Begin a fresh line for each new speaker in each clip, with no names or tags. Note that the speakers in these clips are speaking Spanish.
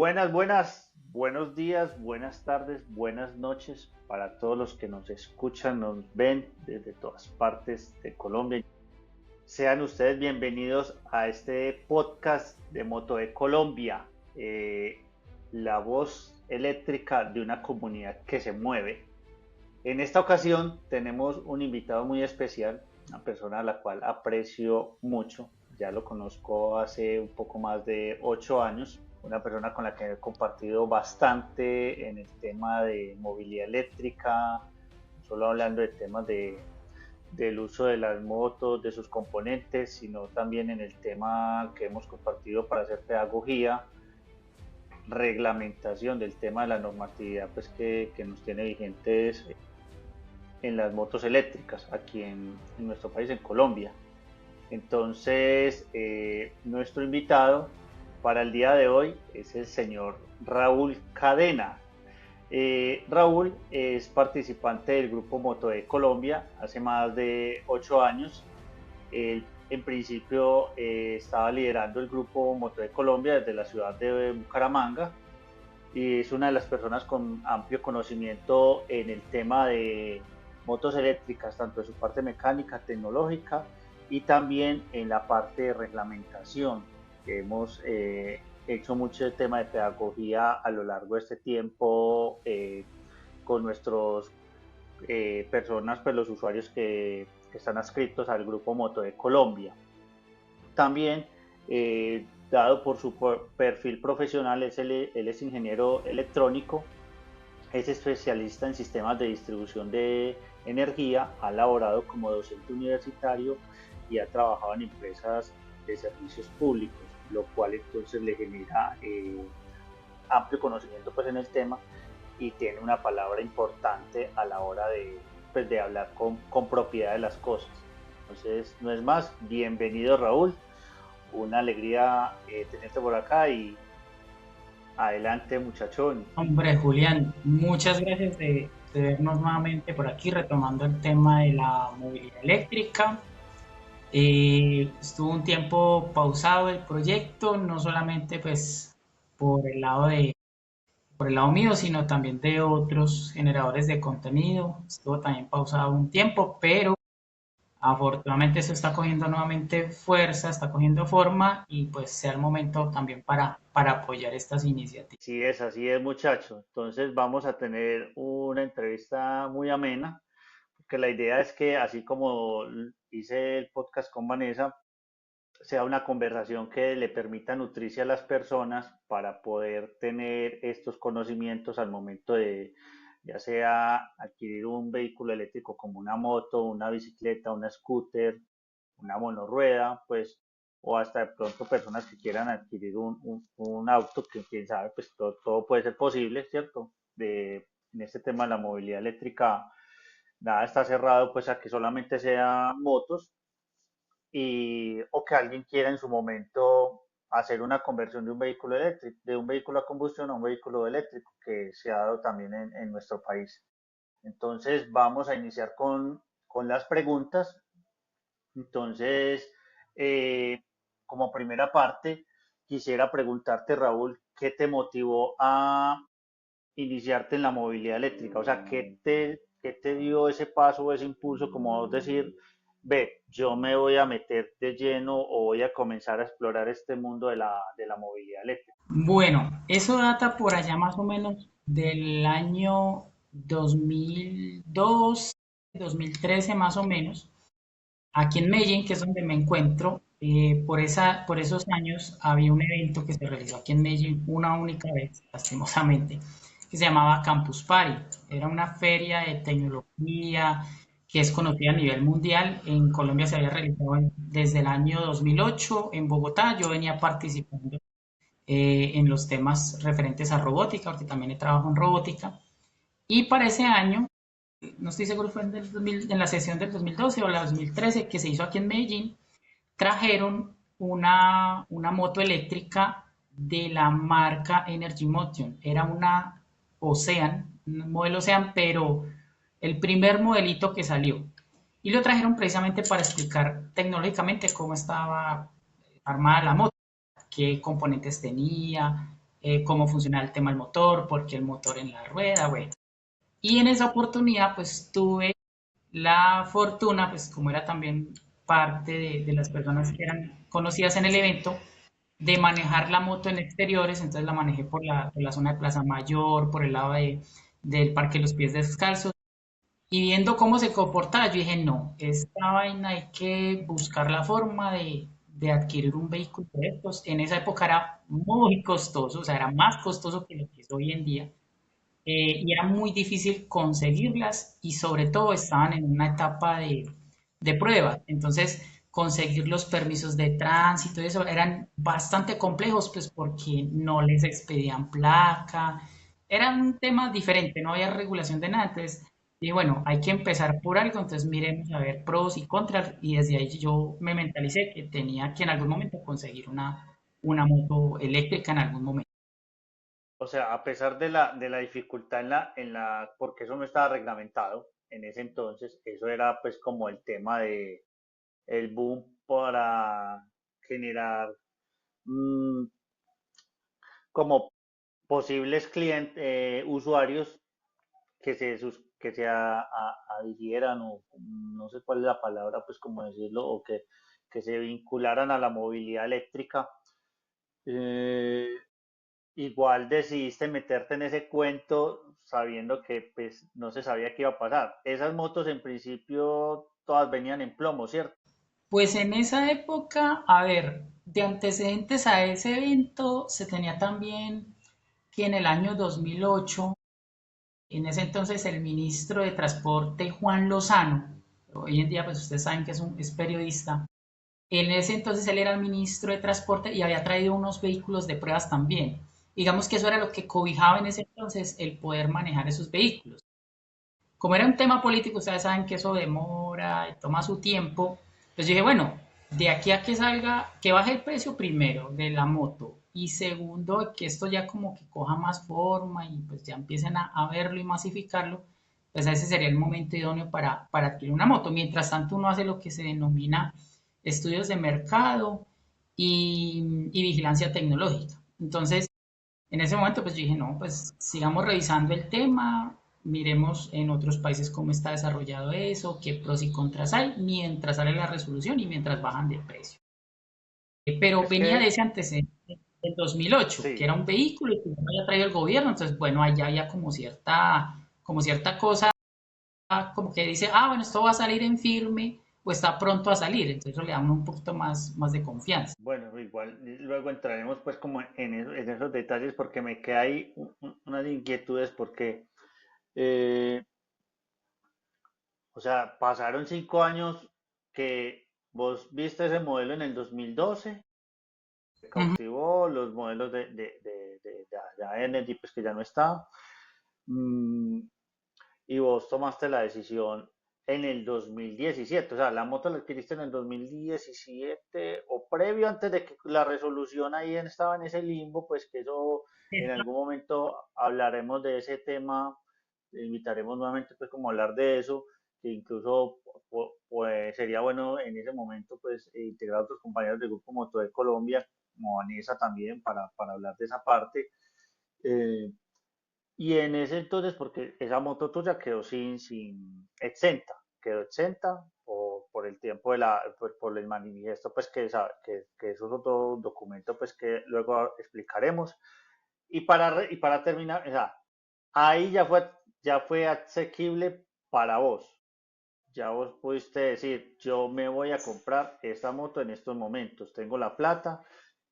Buenos días, buenas tardes, buenas noches para todos los que nos escuchan, nos ven desde todas partes de Colombia. Sean ustedes bienvenidos a este podcast de Moto de Colombia, la voz eléctrica de una comunidad que se mueve. En esta ocasión tenemos un invitado muy especial, una persona a la cual aprecio mucho. Ya lo conozco hace un poco más de 8 años, una persona con la que he compartido bastante en el tema de movilidad eléctrica, no solo hablando de temas del uso de las motos, de sus componentes, sino también en el tema que hemos compartido para hacer pedagogía, reglamentación del tema de la normatividad pues, que nos tiene vigentes en las motos eléctricas aquí en nuestro país, en Colombia. Entonces, nuestro invitado para el día de hoy es el señor Raúl Cadena. Raúl es participante del grupo Moto de Colombia hace más de 8 años. Él, en principio, estaba liderando el grupo Moto de Colombia desde la ciudad de Bucaramanga y es una de las personas con amplio conocimiento en el tema de motos eléctricas, tanto de su parte mecánica, tecnológica y también en la parte de reglamentación, que hemos hecho mucho el tema de pedagogía a lo largo de este tiempo con nuestros personas, pues los usuarios que están adscritos al grupo Moto de Colombia. También, dado por su perfil profesional, él es ingeniero electrónico, es especialista en sistemas de distribución de energía, ha laborado como docente universitario y ha trabajado en empresas de servicios públicos, lo cual entonces le genera amplio conocimiento pues, en el tema y tiene una palabra importante a la hora pues, de hablar con propiedad de las cosas. Entonces, no es más, bienvenido Raúl, una alegría tenerte por acá y adelante muchachón.
Hombre, Julián, muchas gracias de vernos nuevamente por aquí retomando el tema de la movilidad eléctrica. Estuvo un tiempo pausado el proyecto, no solamente pues por el lado por el lado mío, sino también de otros generadores de contenido. Estuvo también pausado un tiempo, pero afortunadamente eso está cogiendo nuevamente fuerza, está cogiendo forma y pues sea el momento también para apoyar estas iniciativas.
Así es muchacho. Entonces vamos a tener una entrevista muy amena, porque la idea es que así como hice el podcast con Vanessa, sea una conversación que le permita nutrirse a las personas para poder tener estos conocimientos al momento de, ya sea adquirir un vehículo eléctrico como una moto, una bicicleta, una scooter, una monorrueda, pues, o hasta de pronto personas que quieran adquirir un auto, que quién sabe, pues todo puede ser posible, ¿cierto? En este tema de la movilidad eléctrica, nada está cerrado pues a que solamente sean motos, o que alguien quiera en su momento hacer una conversión de un vehículo eléctrico, de un vehículo a combustión a un vehículo eléctrico, que se ha dado también en nuestro país. Entonces vamos a iniciar con las preguntas. Entonces, como primera parte, quisiera preguntarte, Raúl, ¿qué te motivó a iniciarte en la movilidad eléctrica? O sea, ¿qué te dio ese paso o ese impulso como decir, ve, yo me voy a meter de lleno o voy a comenzar a explorar este mundo de la movilidad eléctrica?
Bueno, eso data por allá más o menos del año 2002, 2013 más o menos. Aquí en Medellín, que es donde me encuentro, por esos años había un evento que se realizó aquí en Medellín una única vez, lastimosamente, que se llamaba Campus Party. Era una feria de tecnología que es conocida a nivel mundial. En Colombia se había realizado desde el año 2008 en Bogotá. Yo venía participando en los temas referentes a robótica, porque también he trabajado en robótica. Y para ese año, no estoy seguro si fue en, en la sesión del 2012 o la 2013 que se hizo aquí en Medellín, trajeron una moto eléctrica de la marca Energy Motion. Era una Ocean, un modelo Ocean, pero el primer modelito que salió. Y lo trajeron precisamente para explicar tecnológicamente cómo estaba armada la moto, qué componentes tenía, cómo funciona el tema del motor, por qué el motor en la rueda, bueno. Y en esa oportunidad, pues tuve la fortuna, pues como era también parte de las personas que eran conocidas en el evento, de manejar la moto en exteriores, entonces la manejé por la zona de Plaza Mayor, por el lado del Parque de los Pies Descalzos, y viendo cómo se comportaba, yo dije, no, esta vaina hay que buscar la forma de adquirir un vehículo de estos. En esa época era muy costoso, o sea, era más costoso que lo que es hoy en día, y era muy difícil conseguirlas y sobre todo estaban en una etapa de prueba. Entonces, conseguir los permisos de tránsito y eso eran bastante complejos, pues porque no les expedían placa, era un tema diferente, no había regulación de nada. Entonces, dije, bueno, hay que empezar por algo, entonces miremos a ver pros y contras y desde ahí yo me mentalicé que tenía que en algún momento conseguir una moto eléctrica en algún momento.
O sea, a pesar de la dificultad porque eso no estaba reglamentado en ese entonces, eso era pues como el tema de el boom para generar mm, como posibles clientes, usuarios que se adhirieran o no sé cuál es la palabra, pues como decirlo, que se vincularan a la movilidad eléctrica. Eh, Igual decidiste meterte en ese cuento sabiendo que pues no se sabía qué iba a pasar. Esas motos en principio todas venían en plomo, ¿cierto?
Pues en esa época, a ver, de antecedentes a ese evento, se tenía también que en el año 2008, en ese entonces el ministro de Transporte Juan Lozano, hoy en día pues ustedes saben que es periodista, en ese entonces él era el ministro de Transporte y había traído unos vehículos de pruebas también. Digamos que eso era lo que cobijaba en ese entonces el poder manejar esos vehículos. Como era un tema político, ustedes saben que eso demora y toma su tiempo. Pues yo dije, bueno, de aquí a que salga, que baje el precio primero de la moto y segundo, que esto ya como que coja más forma y pues ya empiecen a verlo y masificarlo, pues ese sería el momento idóneo para adquirir una moto. Mientras tanto, uno hace lo que se denomina estudios de mercado y vigilancia tecnológica. Entonces, en ese momento, pues yo dije, no, pues sigamos revisando el tema, miremos en otros países cómo está desarrollado eso, qué pros y contras hay, mientras sale la resolución y mientras bajan de precio. Pero
Es
venía de
que
ese antecedente del 2008, que
sí,
era un vehículo que no había traído el gobierno, entonces, bueno, allá había como cierta cosa, como que dice, ah, bueno, esto va a salir en firme o está pronto a salir, entonces eso le da a uno un poquito más de confianza.
bueno, igual luego entraremos pues como en esos detalles porque me queda ahí unas inquietudes porque, eh, o sea, pasaron 5 años que vos viste ese modelo en el 2012, te
Ujú.
cautivó los modelos de allá Energy, pues que ya no está, mm, y vos tomaste la decisión en el 2017, o sea, la moto la adquiriste en el 2017 o previo antes de que la resolución ahí estaba en ese limbo, pues que eso en algún momento hablaremos de ese tema, invitaremos nuevamente pues como a hablar de eso, que incluso pues sería bueno en ese momento pues integrar a otros compañeros del Grupo Moto de Colombia, como Vanessa también, para hablar de esa parte. Eh, y en ese entonces, porque esa moto tuya quedó exenta, quedó exenta por el tiempo por el manifiesto, pues que eso es otro documento, pues que luego explicaremos. Y para terminar, o sea, ahí ya fue asequible para vos. Ya vos pudiste decir, yo me voy a comprar esta moto en estos momentos, tengo la plata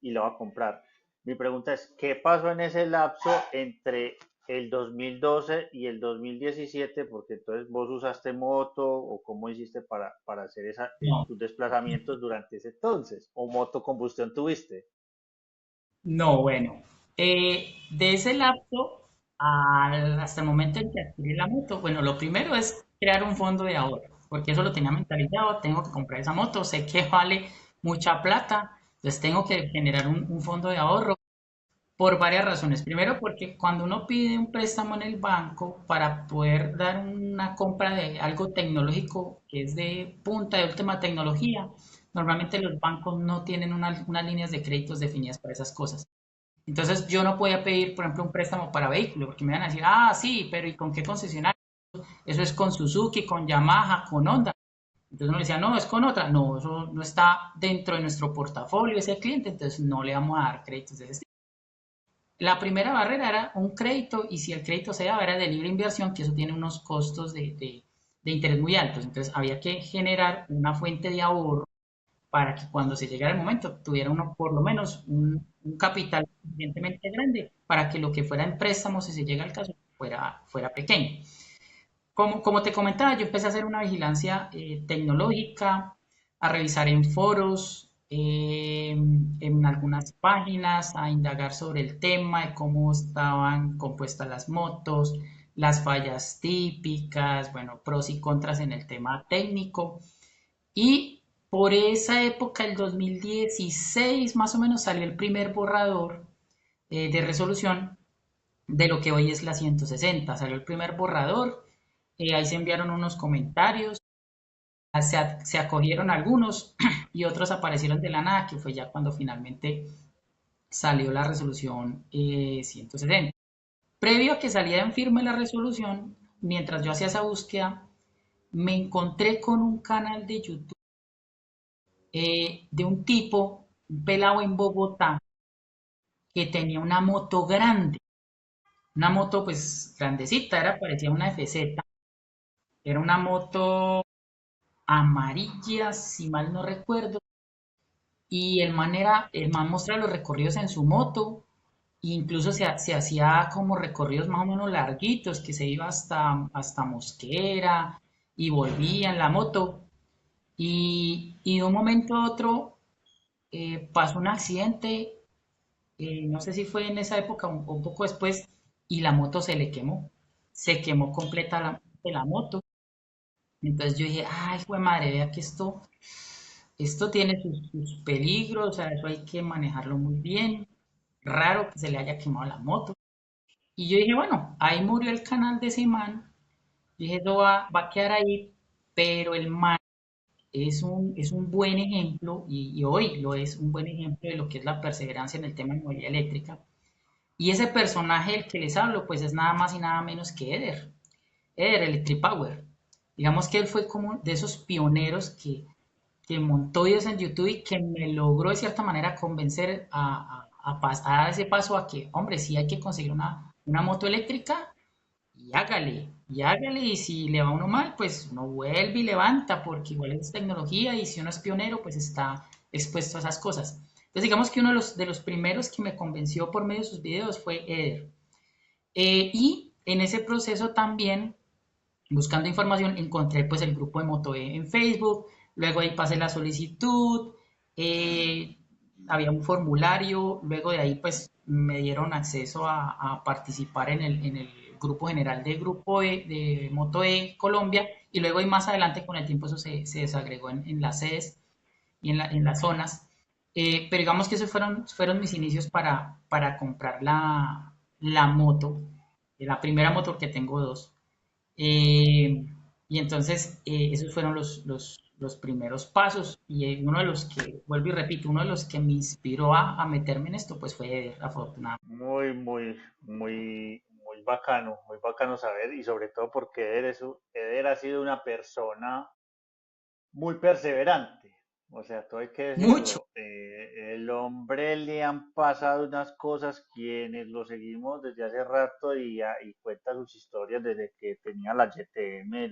y la voy a comprar. Mi pregunta es, ¿qué pasó en ese lapso entre el 2012 y el 2017? Porque entonces vos usaste moto o cómo hiciste para hacer
No,
tus desplazamientos durante ese entonces, o moto combustión tuviste.
no, bueno, de ese lapso hasta el momento en que adquirí la moto, bueno, lo primero es crear un fondo de ahorro, porque eso lo tenía mentalizado, tengo que comprar esa moto, sé que vale mucha plata, entonces tengo que generar un fondo de ahorro por varias razones. Primero, porque cuando uno pide un préstamo en el banco para poder dar una compra de algo tecnológico que es de punta, de última tecnología, normalmente los bancos no tienen unas líneas de créditos definidas para esas cosas. Entonces yo no podía pedir, por ejemplo, un préstamo para vehículo, porque me iban a decir, ah, sí, pero ¿y con qué concesionario? Eso es con Suzuki, con Yamaha, con Honda. Entonces uno le decía, no, es con otra. No, eso no está dentro de nuestro portafolio ese cliente, entonces no le vamos a dar créditos de ese estilo. La primera barrera era un crédito y si el crédito se daba era de libre inversión, que eso tiene unos costos de interés muy altos. Entonces había que generar una fuente de ahorro para que cuando se llegara el momento tuviera uno por lo menos un capital suficientemente grande para que lo que fuera en préstamo, si se llega al caso, fuera pequeño. Como te comentaba, yo empecé a hacer una vigilancia tecnológica, a revisar en foros, en algunas páginas, a indagar sobre el tema, de cómo estaban compuestas las motos, las fallas típicas, bueno, pros y contras en el tema técnico. Y por esa época, el 2016 más o menos, salió el primer borrador de resolución de lo que hoy es la 160. Salió el primer borrador, ahí se enviaron unos comentarios, se acogieron algunos y otros aparecieron de la nada, que fue ya cuando finalmente salió la resolución 160. Previo a que saliera en firme la resolución, mientras yo hacía esa búsqueda, me encontré con un canal de YouTube de un tipo, un pelado en Bogotá, que tenía una moto grande, una moto pues grandecita, parecía una FZ, era una moto amarilla, si mal no recuerdo, y el man mostraba los recorridos en su moto, e incluso se hacía como recorridos más o menos larguitos, que se iba hasta Mosquera y volvía en la moto, y de un momento a otro pasó un accidente, no sé si fue en esa época o un poco después, y la moto se quemó completa la moto. Entonces yo dije, ay, fue madre, vea que esto tiene sus peligros, o sea, eso hay que manejarlo muy bien. Raro que se le haya quemado la moto. Y yo dije, bueno, ahí murió el canal de ese man. Dije, eso va a quedar ahí, pero el man es un buen ejemplo, y hoy lo es un buen ejemplo de lo que es la perseverancia en el tema de movilidad eléctrica. Y ese personaje del que les hablo, pues es nada más y nada menos que Eder Electric Power. Digamos que él fue como de esos pioneros que montó videos en YouTube y que me logró de cierta manera convencer a dar ese paso a que, hombre, sí hay que conseguir una moto eléctrica y hágale, y si le va a uno mal, pues uno vuelve y levanta, porque igual es tecnología y si uno es pionero, pues está expuesto a esas cosas. Entonces digamos que uno de los primeros que me convenció por medio de sus videos fue Eder. Y en ese proceso también buscando información, encontré pues el grupo de Motoe en Facebook, luego ahí pasé la solicitud, eh, había un formulario, luego de ahí pues me dieron acceso a participar en el grupo general de grupo de Motoe Colombia y luego ahí más adelante con el tiempo eso se desagregó en las sedes y en las zonas. Pero digamos que esos fueron mis inicios para comprar la moto, la primera moto que tengo dos. Eh, y entonces esos fueron los primeros pasos y uno de los que, vuelvo y repito, uno de los que me inspiró a meterme en esto, pues fue Eder, afortunadamente.
Muy bacano saber y sobre todo porque Eder ha sido una persona muy perseverante. O sea, todo hay que
Mucho.
decirlo. El hombre le han pasado unas cosas quienes lo seguimos desde hace rato y cuenta sus historias desde que tenía la GTM,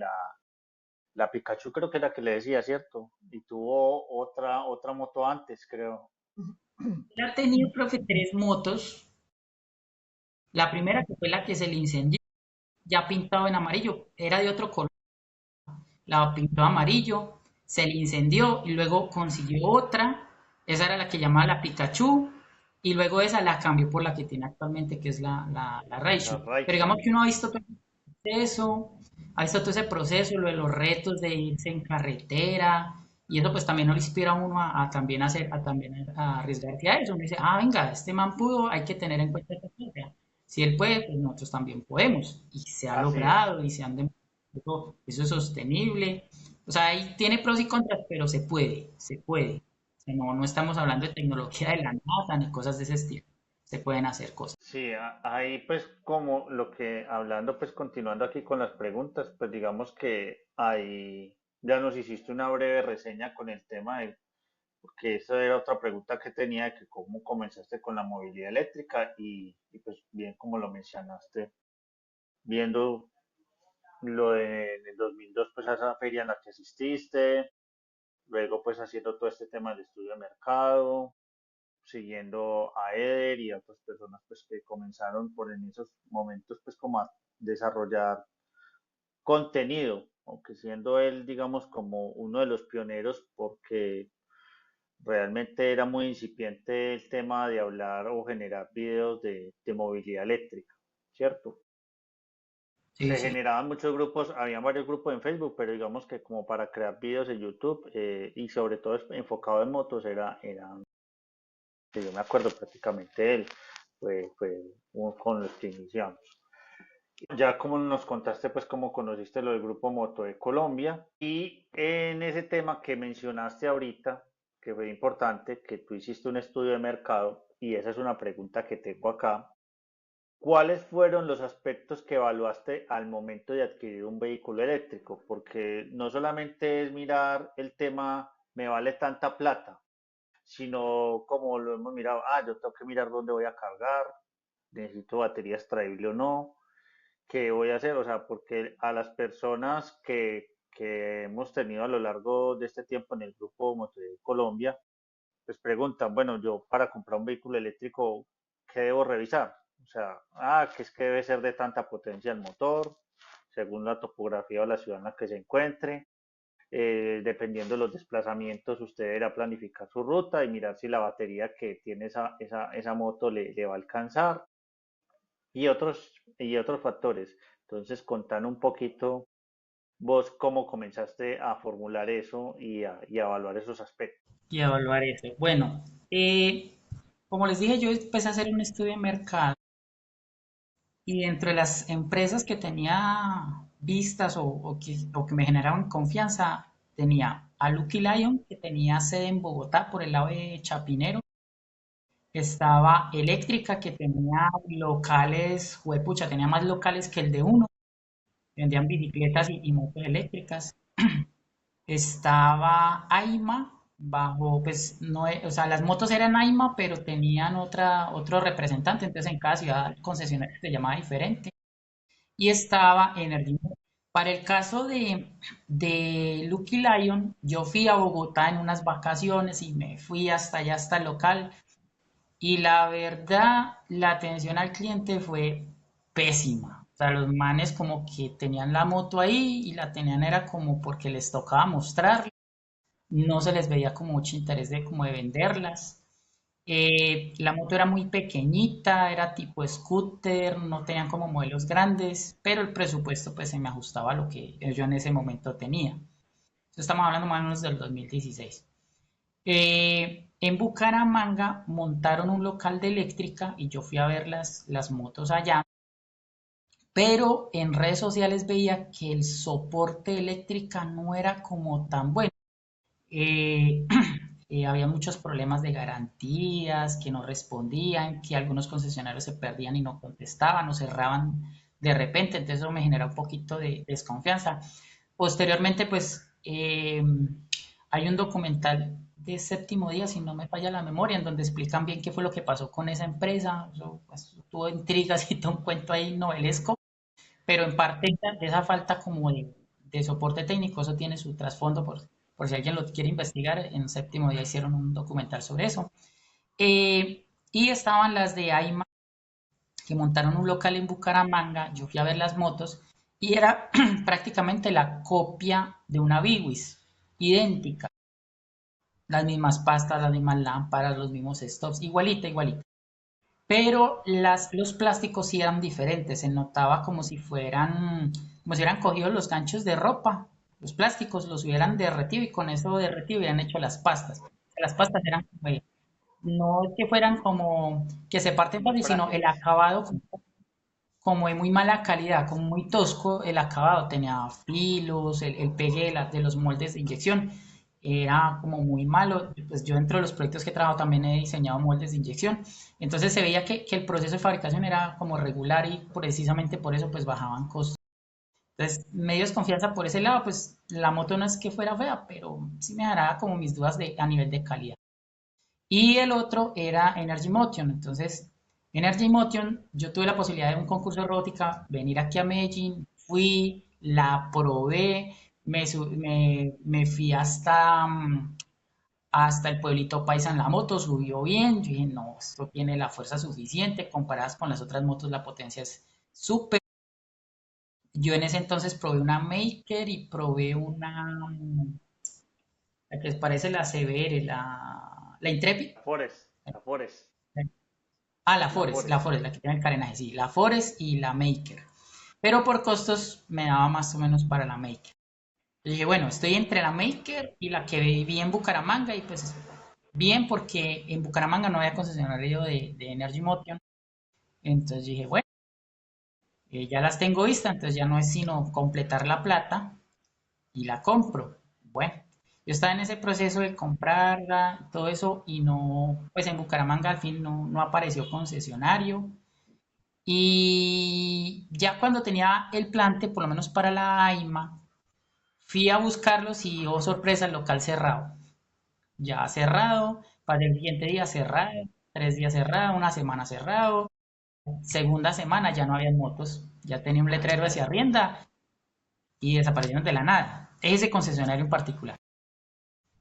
la Pikachu creo que era la que le decía, ¿cierto? Y tuvo otra moto antes, creo.
Él ha tenido, creo que tres motos. La primera que fue la que se le incendió, ya pintado en amarillo, era de otro color, la pintó amarillo, se le incendió y luego consiguió otra, esa era la que llamaba la Pikachu, y luego esa la cambió por la que tiene actualmente, que es la
La
Raichu. Pero
Raichu.
digamos que uno ha visto todo eso, ha visto todo ese proceso, lo de los retos de irse en carretera, y eso pues también nos inspira a uno a también a arriesgarse a eso. Uno dice, ah, venga, este man pudo, hay que tener en cuenta esta cosa. Si él puede, pues nosotros también podemos. Y se ha
Así es.
logrado y se han demostrado, eso es sostenible. O sea, ahí tiene pros y contras, pero se puede, se puede. O sea, no estamos hablando de tecnología de la nada ni cosas de ese estilo. se pueden hacer cosas.
Sí, ahí pues como lo que hablando pues continuando aquí con las preguntas, pues digamos que ahí ya nos hiciste una breve reseña con el tema de, porque esa era otra pregunta que tenía, de que cómo comenzaste con la movilidad eléctrica y pues bien como lo mencionaste, viendo lo de en el 2002 pues a esa feria en la que asististe, luego pues haciendo todo este tema del estudio de mercado, siguiendo a Eder y a otras personas pues que comenzaron por en esos momentos pues como a desarrollar contenido, aunque siendo él digamos como uno de los pioneros porque realmente era muy incipiente el tema de hablar o generar videos de movilidad eléctrica, ¿cierto?
Sí,
Se
sí.
generaban muchos grupos, había varios grupos en Facebook, pero digamos que como para crear videos en YouTube y sobre todo enfocado en motos era que yo me acuerdo prácticamente de él, fue uno con los que iniciamos. Ya como nos contaste, pues cómo conociste lo del Grupo Moto de Colombia y en ese tema que mencionaste ahorita, que fue importante, que tú hiciste un estudio de mercado y esa es una pregunta que tengo acá. ¿Cuáles fueron los aspectos que evaluaste al momento de adquirir un vehículo eléctrico? Porque no solamente es mirar el tema, me vale tanta plata, sino como lo hemos mirado, yo tengo que mirar dónde voy a cargar, necesito batería extraíble o no, qué voy a hacer, o sea, porque a las personas que hemos tenido a lo largo de este tiempo en el grupo Moto de Colombia, pues preguntan, bueno, yo para comprar un vehículo eléctrico, ¿qué debo revisar? O sea, que es que debe ser de tanta potencia el motor, según la topografía o la ciudad en la que se encuentre, dependiendo de los desplazamientos, usted deberá planificar su ruta y mirar si la batería que tiene esa moto le va a alcanzar y otros factores. Entonces, contando un poquito vos cómo comenzaste a formular eso y a evaluar esos aspectos.
Y evaluar eso. Bueno, como les dije, yo empecé a hacer un estudio de mercado y dentro de las empresas que tenía vistas o que me generaban confianza, tenía a Lucky Lion, que tenía sede en Bogotá por el lado de Chapinero. Estaba Eléctrica, que tenía locales, juepucha, tenía más locales que el de uno. Vendían bicicletas y motos eléctricas. Estaba AIMA, bajo, pues, no, o sea, las motos eran AIMA, pero tenían otro representante, entonces en cada ciudad el concesionario se llamaba diferente. Y estaba Energy. Para el caso de Lucky Lion, yo fui a Bogotá en unas vacaciones y me fui hasta allá, hasta el local. Y la verdad, la atención al cliente fue pésima. O sea, los manes como que tenían la moto ahí y la tenían era como porque les tocaba mostrar, no se les veía como mucho interés de como de venderlas. La moto era muy pequeñita, era tipo scooter, no tenían como modelos grandes, pero el presupuesto pues se me ajustaba a lo que yo en ese momento tenía. Entonces, estamos hablando más o menos del 2016. En Bucaramanga montaron un local de eléctrica y yo fui a ver las motos allá, pero en redes sociales veía que el soporte eléctrica no era como tan bueno. Eh, había muchos problemas de garantías, que no respondían, que algunos concesionarios se perdían y no contestaban o cerraban de repente, entonces eso me genera un poquito de desconfianza. Posteriormente, pues hay un documental de Séptimo Día, si no me falla la memoria, en donde explican bien qué fue lo que pasó con esa empresa. Eso, pues, tuvo intrigas y todo un cuento ahí novelesco, pero en parte de esa falta como de soporte técnico, eso tiene su trasfondo, por si alguien lo quiere investigar, en Séptimo Día hicieron un documental sobre eso. Y estaban las de AIMA, que montaron un local en Bucaramanga, yo fui a ver las motos, y era prácticamente la copia de una Biwis, idéntica, las mismas pastas, las mismas lámparas, los mismos stops, igualita, igualita. Pero los plásticos sí eran diferentes, se notaba como si hubieran cogido los ganchos de ropa, los plásticos los hubieran derretido y con eso derretido hubieran hecho las pastas. Las pastas eran como, no es que fueran como que se parten
Muy
fácil, sino el
frágiles.
acabado como de muy mala calidad, como muy tosco el acabado, tenía filos, el pegue de los moldes de inyección era como muy malo. Pues yo dentro de los proyectos que he trabajado también he diseñado moldes de inyección. Entonces se veía que el proceso de fabricación era como regular y precisamente por eso pues bajaban costos. Entonces me dio desconfianza por ese lado, pues la moto no es que fuera fea, pero sí me dará como mis dudas a nivel de calidad. Y el otro era Energy Motion. Entonces, Energy Motion, yo tuve la posibilidad de un concurso de robótica, venir aquí a Medellín, fui, la probé, me fui hasta el pueblito Paisa en la moto, subió bien, yo dije, no, esto tiene la fuerza suficiente, comparadas con las otras motos, la potencia es súper. Yo en ese entonces probé una Maker y probé la que parece la CBR, la Intrepid.
La Forest, la Forest, la
La
Forest.
Forest, la que tiene el carenaje, sí, la Forest y la Maker. Pero por costos me daba más o menos para la Maker. Yo dije, bueno, estoy entre la Maker y la que vi en Bucaramanga y pues bien porque en Bucaramanga no había concesionario de Energy Motion. Entonces dije, bueno, ya las tengo vistas, entonces ya no es sino completar la plata y la compro. Bueno, yo estaba en ese proceso de comprarla, todo eso, y no, pues en Bucaramanga al fin no apareció concesionario. Y ya cuando tenía el plante, por lo menos para la AIMA, fui a buscarlos y, oh sorpresa, el local cerrado. Ya cerrado, para el siguiente día cerrado, 3 días cerrado, una semana cerrado. Segunda semana ya no había motos, ya tenía un letrero hacia arrienda y desaparecieron de la nada. Ese concesionario en particular.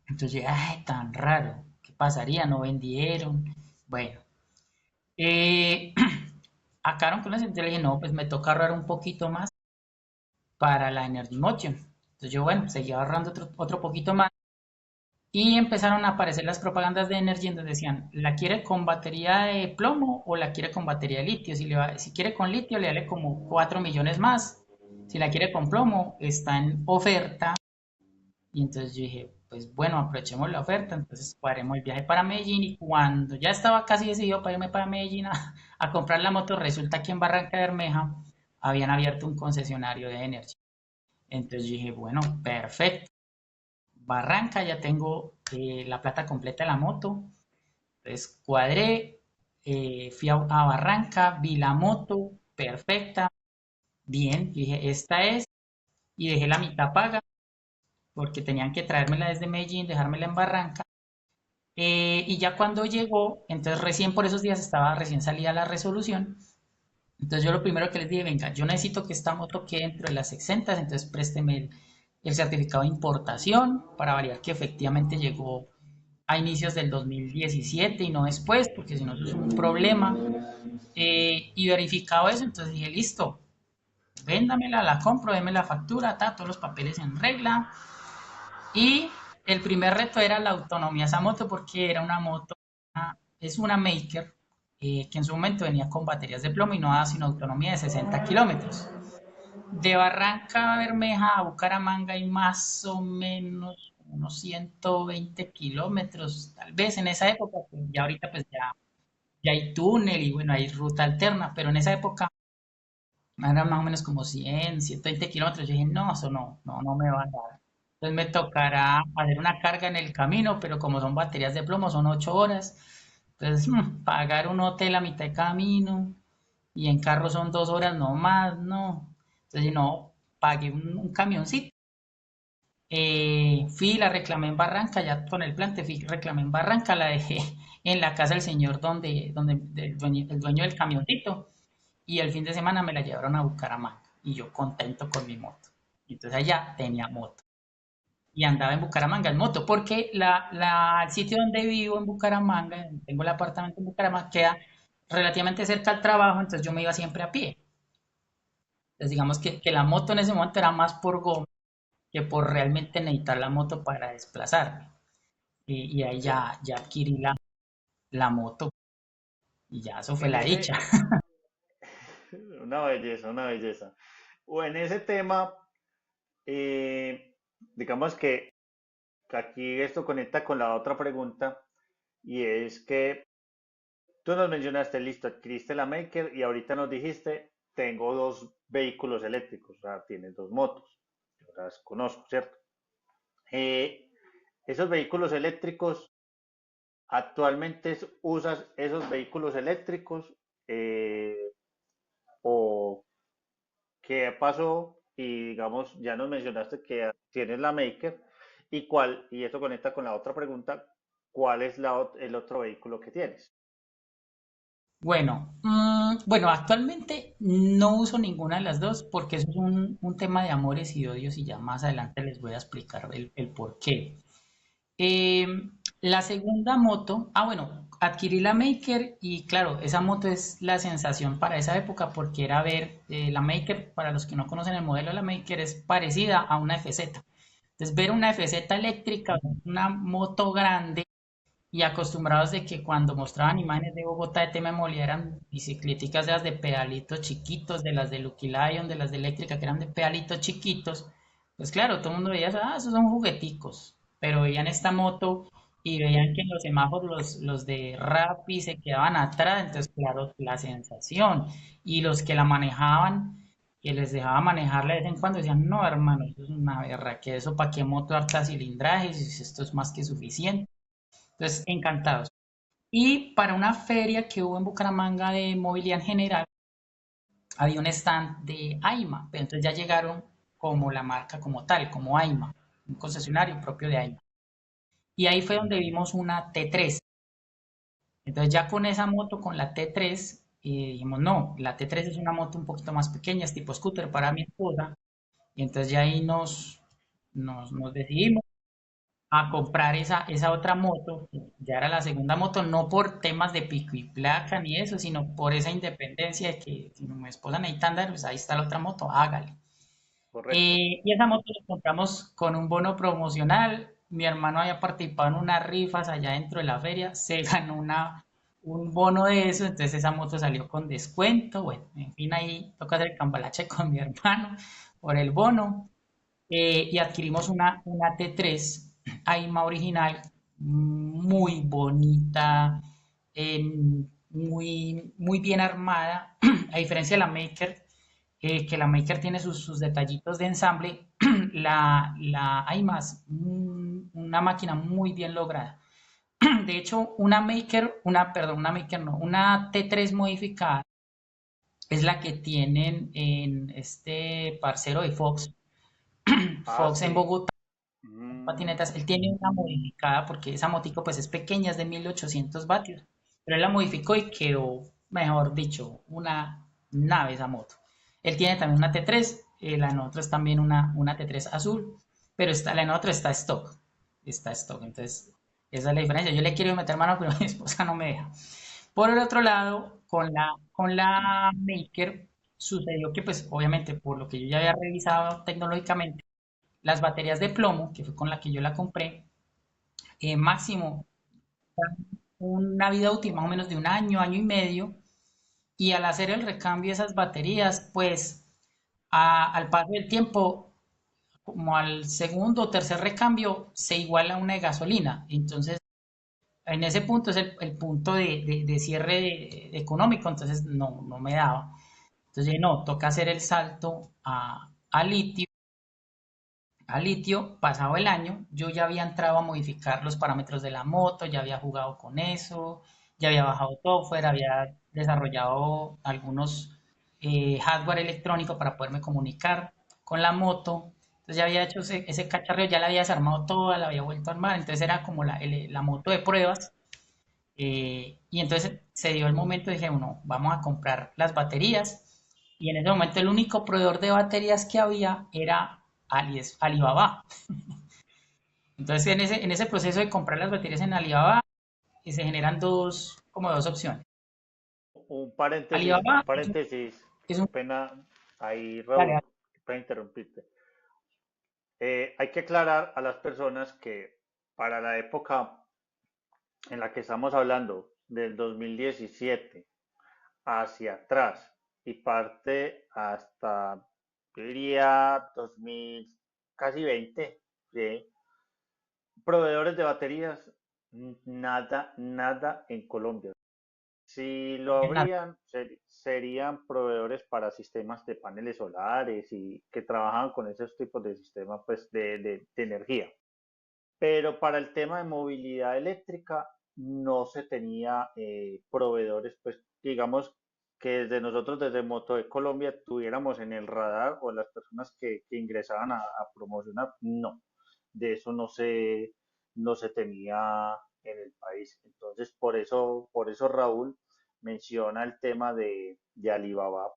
Entonces yo, ay, tan raro, ¿qué pasaría? No vendieron. Bueno, eh, acabaron con la gente, le dije, no, pues me toca ahorrar un poquito más para la Energy Motion. Entonces yo, bueno, seguía ahorrando otro poquito más y empezaron a aparecer las propagandas de Energy en donde decían, ¿la quiere con batería de plomo o la quiere con batería de litio? Si quiere con litio, le vale como 4 millones más. Si la quiere con plomo, está en oferta. Y entonces yo dije, pues bueno, aprovechemos la oferta, entonces cuadremos el viaje para Medellín y cuando ya estaba casi decidido para irme para Medellín a comprar la moto, resulta que en Barranca Bermeja habían abierto un concesionario de Energy. Entonces dije, bueno, perfecto. Barranca, ya tengo la plata completa de la moto. Entonces cuadré, fui a Barranca, vi la moto, perfecta, bien. Dije, esta es, y dejé la mitad paga porque tenían que traérmela desde Medellín, dejármela en Barranca. Y ya cuando llegó, entonces recién por esos días estaba recién salida la resolución. Entonces yo lo primero que les dije, venga, yo necesito que esta moto quede dentro de las exentas, entonces présteme el certificado de importación para validar que efectivamente llegó a inicios del 2017 y no después, porque si no eso es un problema. Y verificado eso, entonces dije, listo, véndamela, la compro, déme la factura, todos los papeles en regla. Y el primer reto era la autonomía de esa moto porque era una moto, es una Maker, que en su momento venía con baterías de plomo y no daba sino autonomía de 60 kilómetros. De Barranca a Bermeja a Bucaramanga hay más o menos unos 120 kilómetros, tal vez en esa época, pues ya ahorita pues ya hay túnel y bueno, hay ruta alterna, pero en esa época eran más o menos como 120 kilómetros. Yo dije, no, eso no me va a dar. Entonces me tocará hacer una carga en el camino, pero como son baterías de plomo, son 8 horas. Entonces, pagar un hotel a mitad de camino y en carro son 2 horas no más, no. Entonces, no, pagué un camioncito. Fui, la reclamé en Barranca, ya con el plante, fui, reclamé en Barranca, la dejé en la casa del señor el dueño del camioncito y el fin de semana me la llevaron a Bucaramanga y yo contento con mi moto. Y entonces allá tenía moto y andaba en Bucaramanga en moto porque el sitio donde vivo en Bucaramanga, tengo el apartamento en Bucaramanga, queda relativamente cerca al trabajo, entonces yo me iba siempre a pie. Entonces digamos que la moto en ese momento era más por goma que por realmente necesitar la moto para desplazarme. Y ahí ya adquirí la moto y ya eso fue
En
la dicha.
ese, una belleza, una belleza. O en ese tema, digamos que aquí esto conecta con la otra pregunta y es que tú nos mencionaste, listo, adquiriste la Maker y ahorita nos dijiste, tengo dos vehículos eléctricos, o sea, tienes dos motos, yo las conozco, ¿cierto? Eh, Esos vehículos eléctricos, ¿actualmente usas esos vehículos eléctricos eh, o qué pasó? Y digamos, ya nos mencionaste que tienes la Maker y cuál, y esto conecta con la otra pregunta, ¿cuál es el otro vehículo que tienes?
Bueno, actualmente no uso ninguna de las dos porque eso es un tema de amores y odios y ya más adelante les voy a explicar el por qué. Eh, la segunda moto, bueno, adquirí la Maker y claro, esa moto es la sensación para esa época porque era ver la Maker, para los que no conocen el modelo de la Maker, es parecida a una FZ. Entonces, ver una FZ eléctrica, una moto grande y acostumbrados de que cuando mostraban imágenes de Bogotá de Tememolia eran bicicleticas de las de pedalitos chiquitos, de las de Lucky Lion, de las de eléctrica que eran de pedalitos chiquitos, pues claro, todo el mundo veía, esos son jugueticos, pero veían esta moto y veían que en los semáforos los de Rappi se quedaban atrás, entonces claro, la sensación, y los que la manejaban, que les dejaba manejarla de vez en cuando, decían, no hermano, eso es una berra, que eso para qué moto harta cilindraje, si esto es más que suficiente. Entonces, encantados. Y para una feria que hubo en Bucaramanga de movilidad en general, había un stand de AIMA, pero entonces ya llegaron como la marca como tal, como AIMA, un concesionario propio de AIMA. Y ahí fue donde vimos una T3. Entonces ya con esa moto, con la T3, dijimos, no, la T3 es una moto un poquito más pequeña, es tipo scooter para mi esposa. Y entonces ya ahí nos decidimos a comprar esa otra moto, que ya era la segunda moto, no por temas de pico y placa ni eso, sino por esa independencia de que si mi esposa necesita andar, pues ahí está la otra moto, hágale.
Correcto.
Y esa moto la compramos con un bono promocional. Mi hermano había participado en unas rifas allá dentro de la feria, se ganó un bono de eso, entonces esa moto salió con descuento. Bueno, en fin, ahí toca hacer el cambalache con mi hermano por el bono y adquirimos una T3 AIMA original, muy bonita, eh, muy bien armada, a diferencia de la Maker, que la Maker tiene sus detallitos de ensamble, la AIMA es una máquina muy bien lograda. De hecho, perdón, una Maker no, una T3 modificada es la que tienen en este parcero de Fox,
Ah,
Fox en
sí.
Bogotá,
Mm,
patinetas. Él tiene una modificada porque esa motico pues es pequeña, es de 1800 vatios, pero él la modificó y quedó, mejor dicho, una nave esa moto. Él tiene también una T3, la N otra es también una T3 azul, pero la N otra está stock, entonces esa es la diferencia. Yo le quiero meter mano, pero mi esposa no me deja. Por el otro lado, con la Maker sucedió que pues obviamente por lo que yo ya había revisado tecnológicamente, las baterías de plomo, que fue con la que yo la compré, máximo una vida útil más o menos de un año, año y medio, y al hacer el recambio de esas baterías, pues al paso del tiempo, como al segundo o tercer recambio, se iguala a una de gasolina. Entonces, en ese punto es el punto de cierre económico, entonces no me daba. Entonces, no, toca hacer el salto a litio. A litio, pasado el año, yo ya había entrado a modificar los parámetros de la moto, ya había jugado con eso, ya había bajado software, había desarrollado algunos hardware electrónico para poderme comunicar con la moto. Entonces ya había hecho ese cacharreo, ya la había desarmado toda, la había vuelto a armar, entonces era como la moto de pruebas. Y entonces se dio el momento, dije, bueno, vamos a comprar las baterías. Y en ese momento el único proveedor de baterías que había era Alibaba. Entonces en ese proceso de comprar las baterías en Alibaba se generan como dos opciones.
un
Alibaba
paréntesis,
es
qué
un...
pena ahí,
Dale,
Raúl,
dale.
qué pena interrumpirte. Hay que aclarar a las personas que para la época en la que estamos hablando, del 2017 hacia atrás y parte hasta, yo diría, 2000, casi 20, ¿sí? Proveedores de baterías, nada, nada en Colombia. Si lo
En nada.
habrían, serían proveedores para sistemas de paneles solares y que trabajan con esos tipos de sistemas pues, de energía. pero para el tema de movilidad eléctrica no se tenía proveedores, pues digamos que desde nosotros, desde Moto de Colombia, tuviéramos en el radar o las personas que ingresaban a promocionar, no, de eso no se tenía en el país. Entonces, por eso Raúl menciona el tema de Alibaba.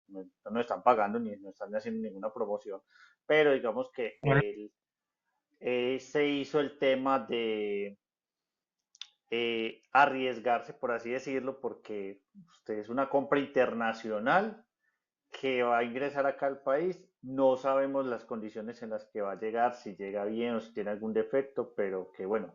No están pagando ni no están haciendo ninguna promoción, pero digamos que él se hizo el tema de arriesgarse, por así decirlo, porque usted es una compra internacional que va a ingresar acá al país. No sabemos las condiciones en las que va a llegar, si llega bien o si tiene algún defecto, pero que bueno,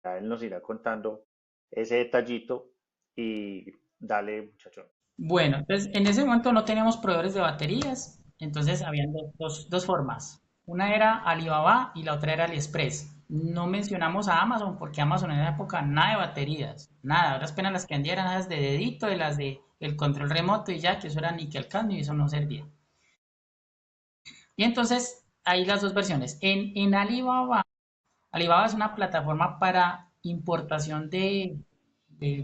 ya él nos irá contando ese detallito y dale, muchacho.
Bueno, entonces en ese momento no teníamos proveedores de baterías, entonces habían dos formas. Una era Alibaba y la otra era AliExpress. No mencionamos a Amazon porque Amazon en esa época nada de baterías, nada, ahora apenas las que vendían eran las de dedito, de las de el control remoto y ya, que eso era níquel cadmio y eso no servía. Y entonces hay las dos versiones. En Alibaba, Alibaba es una plataforma para importación de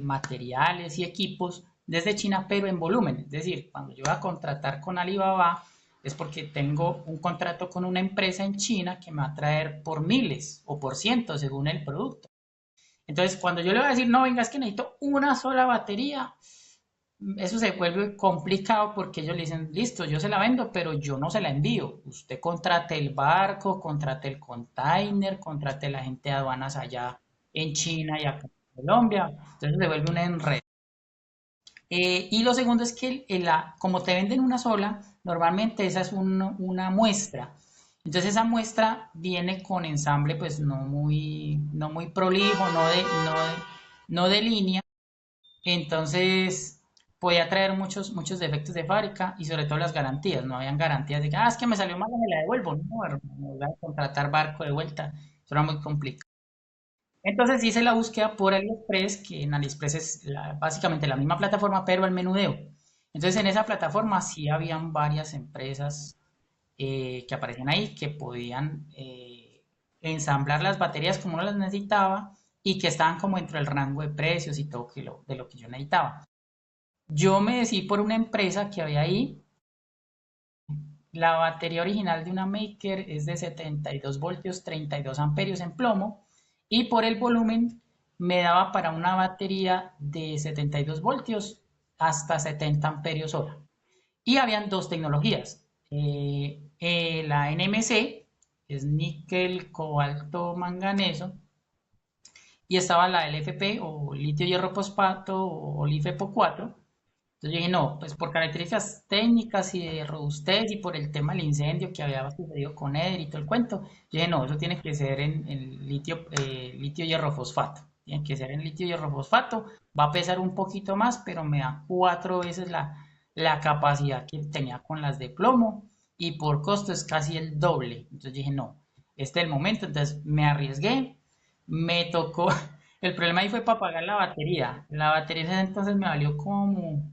materiales y equipos desde China, pero en volumen. Es decir, cuando yo voy a contratar con Alibaba, es porque tengo un contrato con una empresa en China que me va a traer por miles o por cientos según el producto. Entonces, cuando yo le voy a decir, no, venga, es que necesito una sola batería, eso se vuelve complicado porque ellos le dicen, listo, yo se la vendo, pero yo no se la envío. Usted contrate el barco, contrate el container, contrate la gente de aduanas allá en China y acá en Colombia. Entonces se vuelve un enredo. Y lo segundo es que como te venden una sola, normalmente esa es una muestra. Entonces esa muestra viene con ensamble pues no muy prolijo, no de línea. Entonces podía traer muchos defectos de fábrica y sobre todo las garantías. No habían garantías de que, es que me salió mal, me la devuelvo. No, hermano, voy a contratar barco de vuelta. Eso era muy complicado. Entonces hice la búsqueda por AliExpress, que en AliExpress es básicamente la misma plataforma, pero el menudeo. Entonces en esa plataforma sí habían varias empresas que aparecían ahí que podían ensamblar las baterías como uno las necesitaba y que estaban como dentro del rango de precios y todo de lo que yo necesitaba. Yo me decidí por una empresa que había ahí. La batería original de una Maker es de 72 voltios, 32 amperios en plomo y por el volumen me daba para una batería de 72 voltios hasta 70 amperios hora. Y habían dos tecnologías. La NMC, es níquel, cobalto, manganeso, y estaba la LFP o litio hierro fosfato o LiFePO4. Entonces yo dije, no, pues por características técnicas y de robustez y por el tema del incendio que había sucedido con Eder y todo el cuento, yo dije, no, eso tiene que ser en litio hierro fosfato. Tiene que ser en litio hierro fosfato. Va a pesar un poquito más, pero me da cuatro veces la capacidad que tenía con las de plomo y por costo es casi el doble. Entonces dije, no, este es el momento. Entonces me arriesgué, me tocó. El problema ahí fue para pagar la batería. La batería en ese entonces me valió como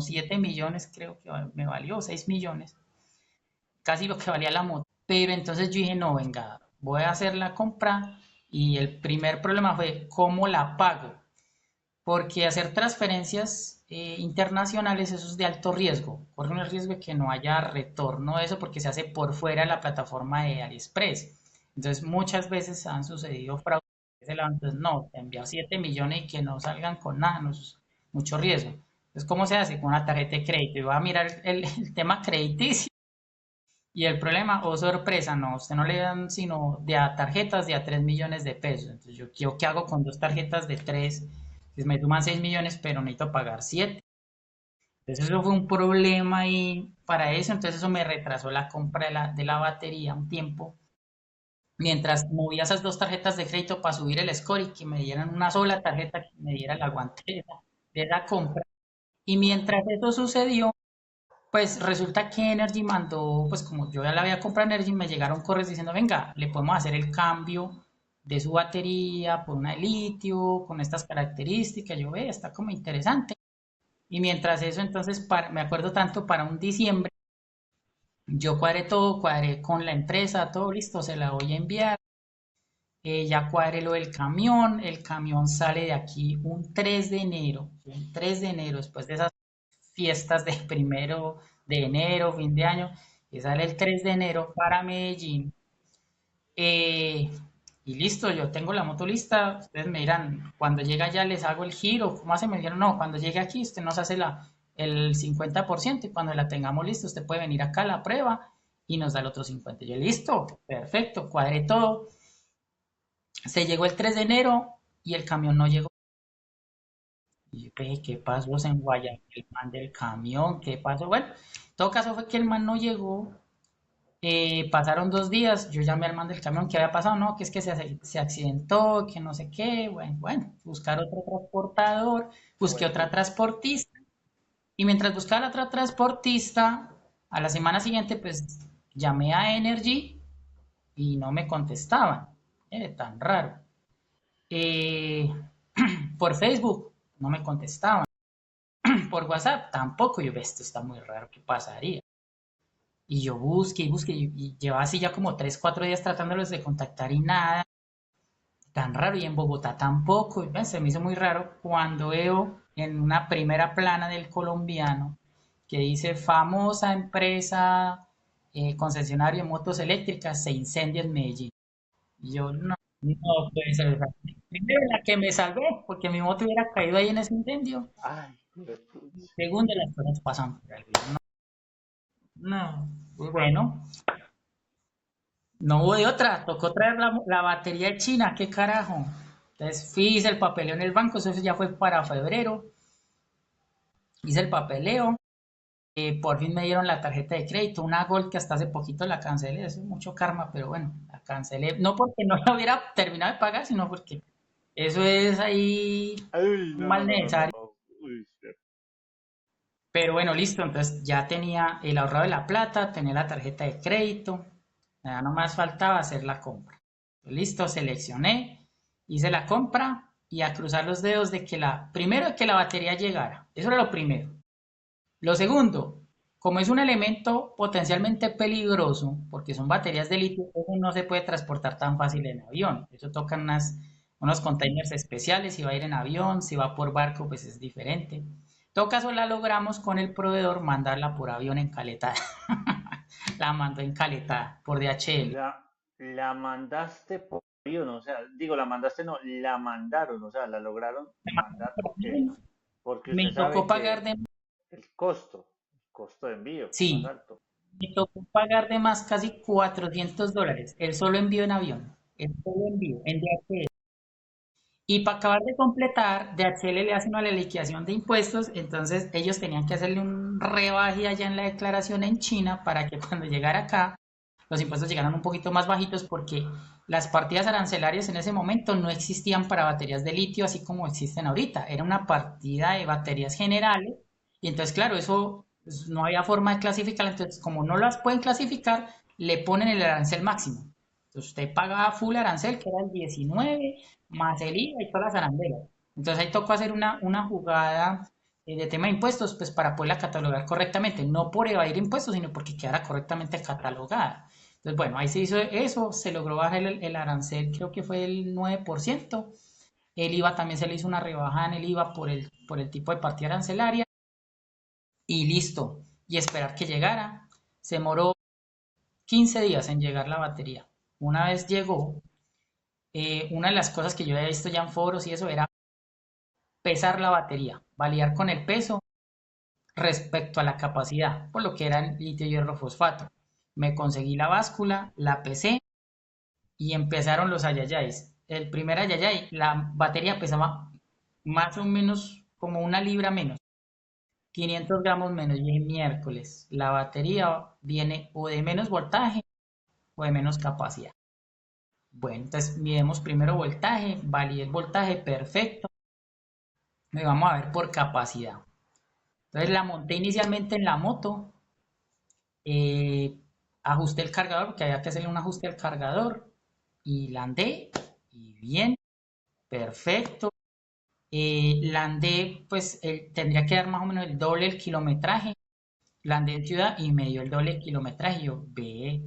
7 millones, creo que me valió, 6 millones, casi lo que valía la moto. Pero entonces yo dije, no, venga, voy a hacer la compra y el primer problema fue cómo la pago, porque hacer transferencias internacionales eso es de alto riesgo, corre un riesgo de que no haya retorno de eso porque se hace por fuera de la plataforma de AliExpress. Entonces muchas veces han sucedido fraudes, entonces no, te envío 7 millones y que no salgan con nada, no, es mucho riesgo. Entonces, ¿cómo se hace? Con una tarjeta de crédito. Y voy a mirar el tema crediticio. Y el problema, oh sorpresa, no, usted no le dan sino de a tarjetas de a 3 millones de pesos. Entonces, ¿yo qué hago con dos tarjetas de 3? Pues me toman 6 millones, pero necesito pagar 7. Entonces, eso fue un problema ahí para eso. Entonces, eso me retrasó la compra de la batería un tiempo. Mientras movía esas dos tarjetas de crédito para subir el score y que me dieran una sola tarjeta que me diera el aguante de esa compra. Y mientras eso sucedió, pues resulta que Energy mandó, pues como yo ya la había comprado Energy, me llegaron correos diciendo, venga, le podemos hacer el cambio de su batería por una de litio, con estas características. Yo ve, está como interesante. Y mientras eso, entonces, me acuerdo tanto para un diciembre, yo cuadré todo, cuadré con la empresa, todo listo, se la voy a enviar. Ya cuadré lo del camión, el camión sale de aquí un 3 de enero, después de esas fiestas de primero de enero, fin de año, y sale el 3 de enero para Medellín. Eh, y listo, yo tengo la moto lista. Ustedes me dirán, cuando llega allá les hago el giro. ¿Cómo hace? Me dijeron, no, cuando llegue aquí usted nos hace el 50% y cuando la tengamos lista usted puede venir acá a la prueba y nos da el otro 50%. Yo, listo, perfecto, cuadré todo. Se llegó el 3 de enero y el camión no llegó. Y yo, ve, ¿qué pasó en Guayaquil, el man del camión? ¿Qué pasó? Bueno, en todo caso fue que el man no llegó. Pasaron 2 días, yo llamé al man del camión, ¿qué había pasado? No, que es que se accidentó, que no sé qué, bueno, buscar otro transportador, busqué otra
Bueno,
transportista, y mientras buscaba la otra transportista, a la semana siguiente, pues llamé a Energy y no me contestaban, tan raro. Eh, por Facebook, no me contestaban, por WhatsApp, tampoco, yo, esto está muy raro, ¿qué pasaría? Y yo busqué y busqué y llevaba así ya como 3, 4 días tratándolos de contactar y nada, tan raro. Y en Bogotá tampoco. Y, se me hizo muy raro cuando veo en una primera plana del colombiano que dice famosa empresa concesionaria de motos eléctricas se incendia en Medellín. Y yo no puede ser. Primero la que me salvé, porque mi moto hubiera caído ahí en ese incendio.
ay,
Y segundo, las cosas pasan por algo. No, pues bueno, no hubo de otra, tocó traer la batería de China, qué carajo. Entonces fui, hice el papeleo en el banco, eso ya fue para febrero, hice el papeleo, por fin me dieron la tarjeta de crédito, una Gold que hasta hace poquito la cancelé, eso es mucho karma, pero bueno, la cancelé, no porque no la hubiera terminado de pagar, sino porque eso es ahí
ay,
un
no, no,
mal
no, no, no,
necesario.
no. Uy,
Pero bueno, listo, entonces ya tenía el ahorrado de la plata, tenía la tarjeta de crédito, ya no más faltaba hacer la compra. Listo, seleccioné, hice la compra y a cruzar los dedos de que primero que la batería llegara. Eso era lo primero. Lo segundo, como es un elemento potencialmente peligroso, porque son baterías de litio, eso no se puede transportar tan fácil en avión. Eso toca unos containers especiales, si va a ir en avión, si va por barco, pues es diferente. En todo caso, la logramos con el proveedor mandarla por avión encaletada. La mandó encaletada por DHL.
la mandaste por avión, o sea, digo, la mandaste, no, la mandaron, o sea, la lograron mandar porque
Me
usted
tocó
sabe
pagar
que
de.
el costo de envío es más
Sí,
alto.
me tocó pagar de más casi $400. El solo envío en avión. El solo envío en DHL. Y para acabar de completar, DHL le hace una liquidación de impuestos, entonces ellos tenían que hacerle un rebaje allá en la declaración en China para que cuando llegara acá los impuestos llegaran un poquito más bajitos porque las partidas arancelarias en ese momento no existían para baterías de litio así como existen ahorita. Era una partida de baterías generales y entonces claro, eso pues, no había forma de clasificar, entonces como no las pueden clasificar, le ponen el arancel máximo. Entonces usted paga full arancel, que era el 19 más el IVA y todas las arandelas. Entonces ahí tocó hacer una jugada de tema de impuestos, pues para poderla catalogar correctamente, no por evadir impuestos, sino porque quedara correctamente catalogada. Entonces, bueno, ahí se hizo eso, se logró bajar el arancel, creo que fue el 9%. El IVA también se le hizo una rebaja en el IVA por el tipo de partida arancelaria y listo. Y esperar que llegara. Se demoró 15 días en llegar la batería. Una vez llegó, una de las cosas que yo había visto ya en foros y eso era pesar la batería, validar con el peso respecto a la capacidad, por lo que era el litio hierro fosfato. Me conseguí la báscula, la pesé y empezaron los ayayáis. El primer ayayay, la batería pesaba más o menos como una libra menos, 500 gramos menos. Y dije, miércoles, la batería viene o de menos voltaje o de menos capacidad. Bueno, entonces midemos primero voltaje, validé el voltaje, perfecto. Me vamos a ver por capacidad. Entonces la monté inicialmente en la moto, eh, ajusté el cargador, porque había que hacerle un ajuste al cargador, y la andé, y bien, perfecto. La andé, pues tendría que dar más o menos el doble el kilometraje. La andé en ciudad y me dio el doble el kilometraje. Y yo, ve.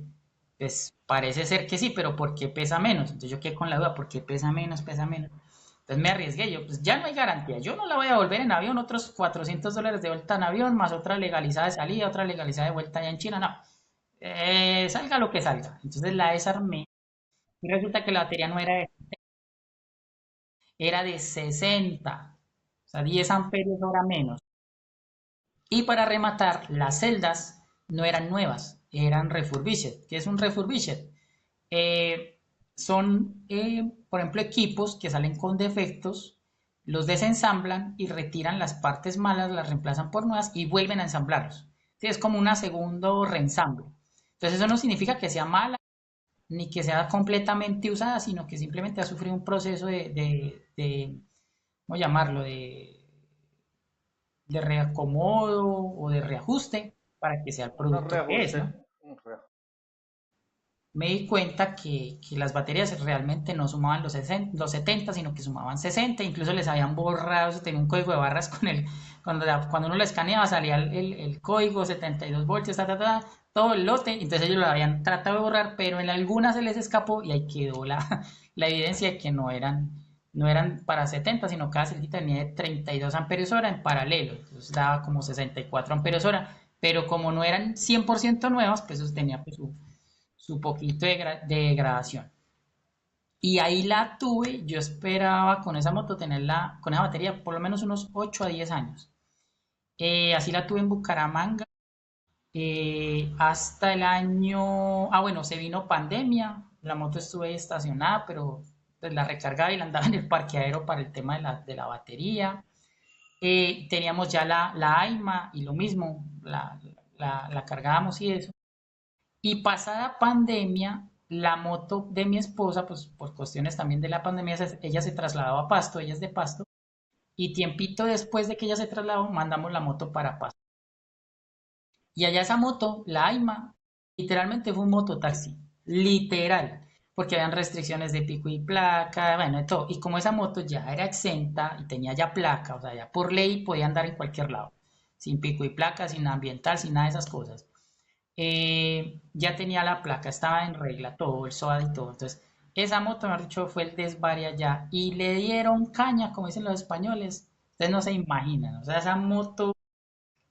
Pues parece ser que sí, pero ¿por qué pesa menos? Entonces yo quedé con la duda, ¿por qué pesa menos, pesa menos? Entonces me arriesgué, yo pues ya no hay garantía, yo no la voy a volver en avión, otros $400 de vuelta en avión, más otra legalizada de salida, otra legalizada de vuelta allá en China, no. Salga lo que salga. Entonces la desarmé y resulta que la batería no era de, era de 60, o sea, 10 amperios hora menos. Y para rematar, las celdas no eran nuevas, eran refurbished. ¿Qué es un refurbished? Eh, Son, por ejemplo, equipos que salen con defectos, los desensamblan y retiran las partes malas, las reemplazan por nuevas y vuelven a ensamblarlos. Sí, es como un segundo reensamble. Entonces eso no significa que sea mala ni que sea completamente usada, sino que simplemente ha sufrido un proceso ¿cómo llamarlo? De reacomodo o de reajuste para que sea el
Un
producto que es,
reajuste,
¿no?
un reajuste.
Me di cuenta que las baterías realmente no sumaban los 70, sino que sumaban 60, incluso les habían borrado, se tenía un código de barras cuando uno lo escaneaba salía el código 72 voltios, todo el lote, entonces ellos lo habían tratado de borrar, pero en algunas se les escapó y ahí quedó la evidencia de que no eran para 70, sino cada celda tenía de 32 amperios hora en paralelo, entonces daba como 64 amperios hora, pero como no eran 100% nuevas, pues eso tenía pues su poquito de gradación. Y ahí la tuve, yo esperaba con esa moto tenerla, con esa batería, por lo menos unos 8 a 10 años. Así la tuve en Bucaramanga hasta el año, bueno, se vino pandemia, la moto estuve estacionada, pero pues la recargaba y la andaba en el parqueadero para el tema de la batería. Teníamos ya la AIMA y lo mismo, la cargábamos y eso. Y pasada pandemia, la moto de mi esposa, pues por cuestiones también de la pandemia, ella se trasladó a Pasto, ella es de Pasto, y tiempito después de que ella se trasladó, mandamos la moto para Pasto. Y allá esa moto, la AIMA, literalmente fue un mototaxi, literal, porque habían restricciones de pico y placa, bueno, de todo. Y como esa moto ya era exenta y tenía ya placa, o sea, ya por ley podía andar en cualquier lado, sin pico y placa, sin ambiental, sin nada de esas cosas. Ya tenía la placa, estaba en regla, todo, el SOAD y todo. Entonces, esa moto, mejor dicho, fue el desvaria ya. Y le dieron caña, como dicen los españoles. Ustedes no se imaginan. O sea, esa moto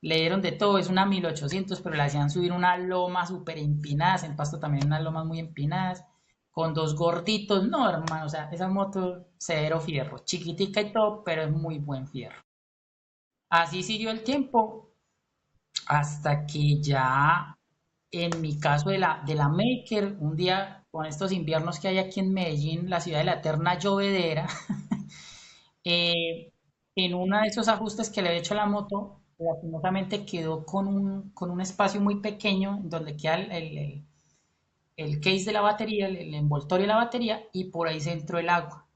le dieron de todo. Es una 1800, pero le hacían subir una loma súper empinadas. En Pasto también unas lomas muy empinadas. Con dos gorditos. No, hermano, o sea, esa moto, cero fierro. Chiquitica y todo, pero es muy buen fierro. Así siguió el tiempo hasta que ya en mi caso de la Maker, un día con estos inviernos que hay aquí en Medellín, la ciudad de la eterna llovedera, eh, en uno de esos ajustes que le he hecho a la moto, lastimosamente quedó con un espacio muy pequeño donde queda el case de la batería, el envoltorio de la batería, y por ahí se entró el agua.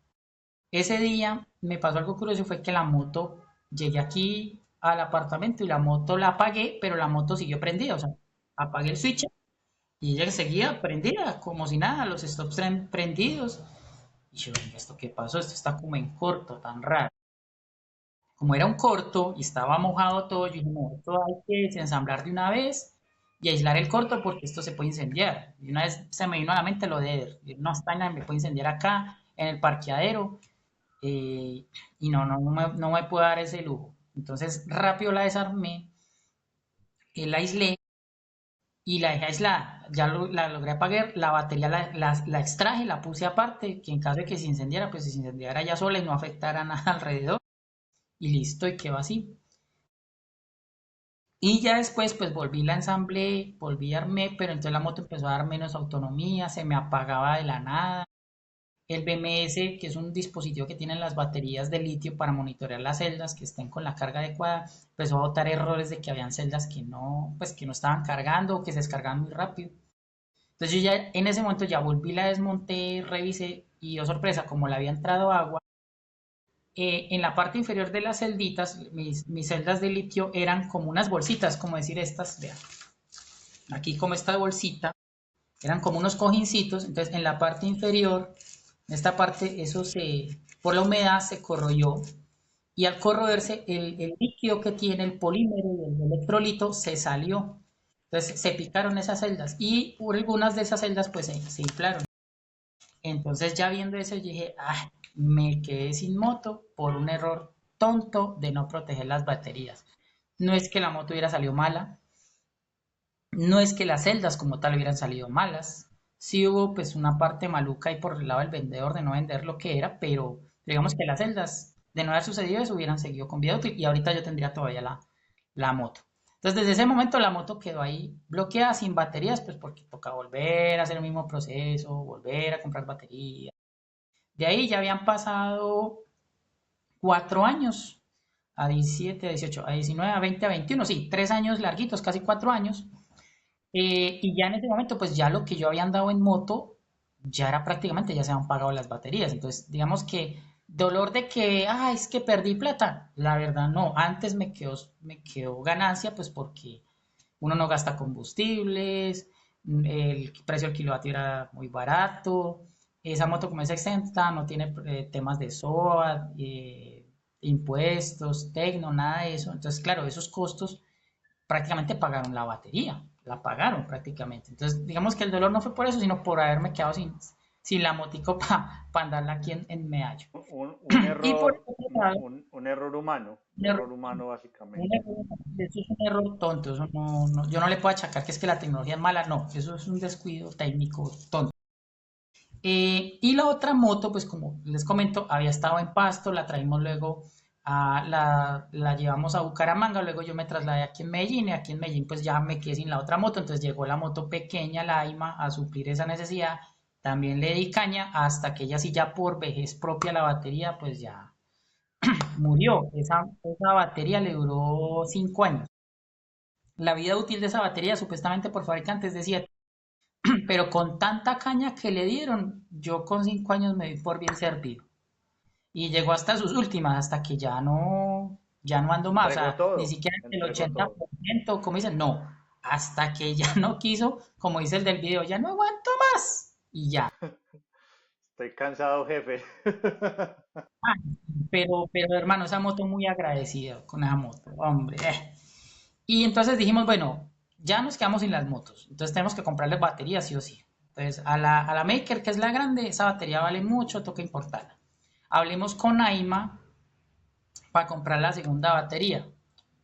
Ese día me pasó algo curioso, fue que la moto, llegué aquí al apartamento y la moto la apagué, pero la moto siguió prendida, o sea, apagué el switch y ella seguía prendida, como si nada, los stops prendidos. Y yo, venga, ¿esto qué pasó? Esto está como en corto, tan raro. Como era un corto y estaba mojado todo, yo dije, no, esto hay que desensamblar de una vez y aislar el corto porque esto se puede incendiar. Y una vez se me vino a la mente lo de, no, está me puede incendiar acá, en el parqueadero, y no me puedo dar ese lujo. Entonces rápido la desarmé, la aislé y la dejé aislada. Ya la logré apagar, la batería la extraje, la puse aparte, que en caso de que se incendiara, pues se incendiara ella sola y no afectara nada alrededor. Y listo, y quedó así. Y ya después, pues volví la ensamblé, volví a armé, pero entonces la moto empezó a dar menos autonomía, se me apagaba de la nada. El BMS, que es un dispositivo que tienen las baterías de litio para monitorear las celdas que estén con la carga adecuada, empezó a botar errores de que habían celdas que no estaban cargando o que se descargaban muy rápido. Entonces yo ya en ese momento ya volví, la desmonté, revisé y oh sorpresa, como le había entrado agua, en la parte inferior de las celditas, mis celdas de litio eran como unas bolsitas, como decir estas, vean, aquí como esta bolsita, eran como unos cojincitos, entonces en la parte inferior, en esta parte, por la humedad se corroyó y al corroerse el líquido que tiene el polímero y el electrolito se salió. Entonces se picaron esas celdas y algunas de esas celdas pues se inflaron. Entonces ya viendo eso yo dije, ah, me quedé sin moto por un error tonto de no proteger las baterías. No es que la moto hubiera salido mala, no es que las celdas como tal hubieran salido malas. Sí hubo pues una parte maluca ahí por el lado del vendedor de no vender lo que era, pero digamos que las celdas de no haber sucedido eso hubieran seguido con vida útil y ahorita yo tendría todavía la moto. Entonces desde ese momento la moto quedó ahí bloqueada sin baterías, pues porque toca volver a hacer el mismo proceso, volver a comprar baterías. De ahí ya habían pasado 4 años, a 17, a 18, a 19, a 20, a 21, sí, 3 años larguitos, casi 4 años. Y ya en ese momento, pues ya lo que yo había andado en moto, ya era prácticamente, ya se habían pagado las baterías. Entonces, digamos que dolor de que, ah, es que perdí plata. La verdad, no. Antes me quedó ganancia, pues porque uno no gasta combustibles, el precio del kilovatio era muy barato. Esa moto, como es exenta, no tiene temas de SOA, impuestos, tecno, nada de eso. Entonces, claro, esos costos prácticamente pagaron la batería, la pagaron prácticamente. Entonces, digamos que el dolor no fue por eso, sino por haberme quedado sin la motico para andarla aquí en Medallo.
Un
Y por
error,
otro lado,
un error humano básicamente.
eso es un error tonto, eso yo no le puedo achacar que es que la tecnología es mala, no, eso es un descuido técnico tonto. Y la otra moto, pues como les comento, había estado en Pasto, la traímos luego, la llevamos a Bucaramanga, luego yo me trasladé aquí en Medellín, y aquí en Medellín pues ya me quedé sin la otra moto, entonces llegó la moto pequeña, la AIMA, a suplir esa necesidad, también le di caña, hasta que ella sí ya por vejez propia la batería, pues ya murió, esa batería le duró 5 años. La vida útil de esa batería supuestamente por fabricante es de 7, pero con tanta caña que le dieron, yo con 5 años me di por bien servido. Y llegó hasta sus últimas, hasta que ya no ando más, o sea, ni siquiera el
Entregó todo.
80%, como dicen, no, hasta que ya no quiso, como dice el del video, ya no aguanto más, y ya.
Estoy cansado, jefe.
Ah, pero hermano, esa moto muy agradecida con esa moto, hombre. Y entonces dijimos, bueno, ya nos quedamos sin las motos, entonces tenemos que comprarle baterías sí o sí. Entonces, a la Maker, que es la grande, esa batería vale mucho, toca importarla. Hablemos con Aima para comprar la segunda batería.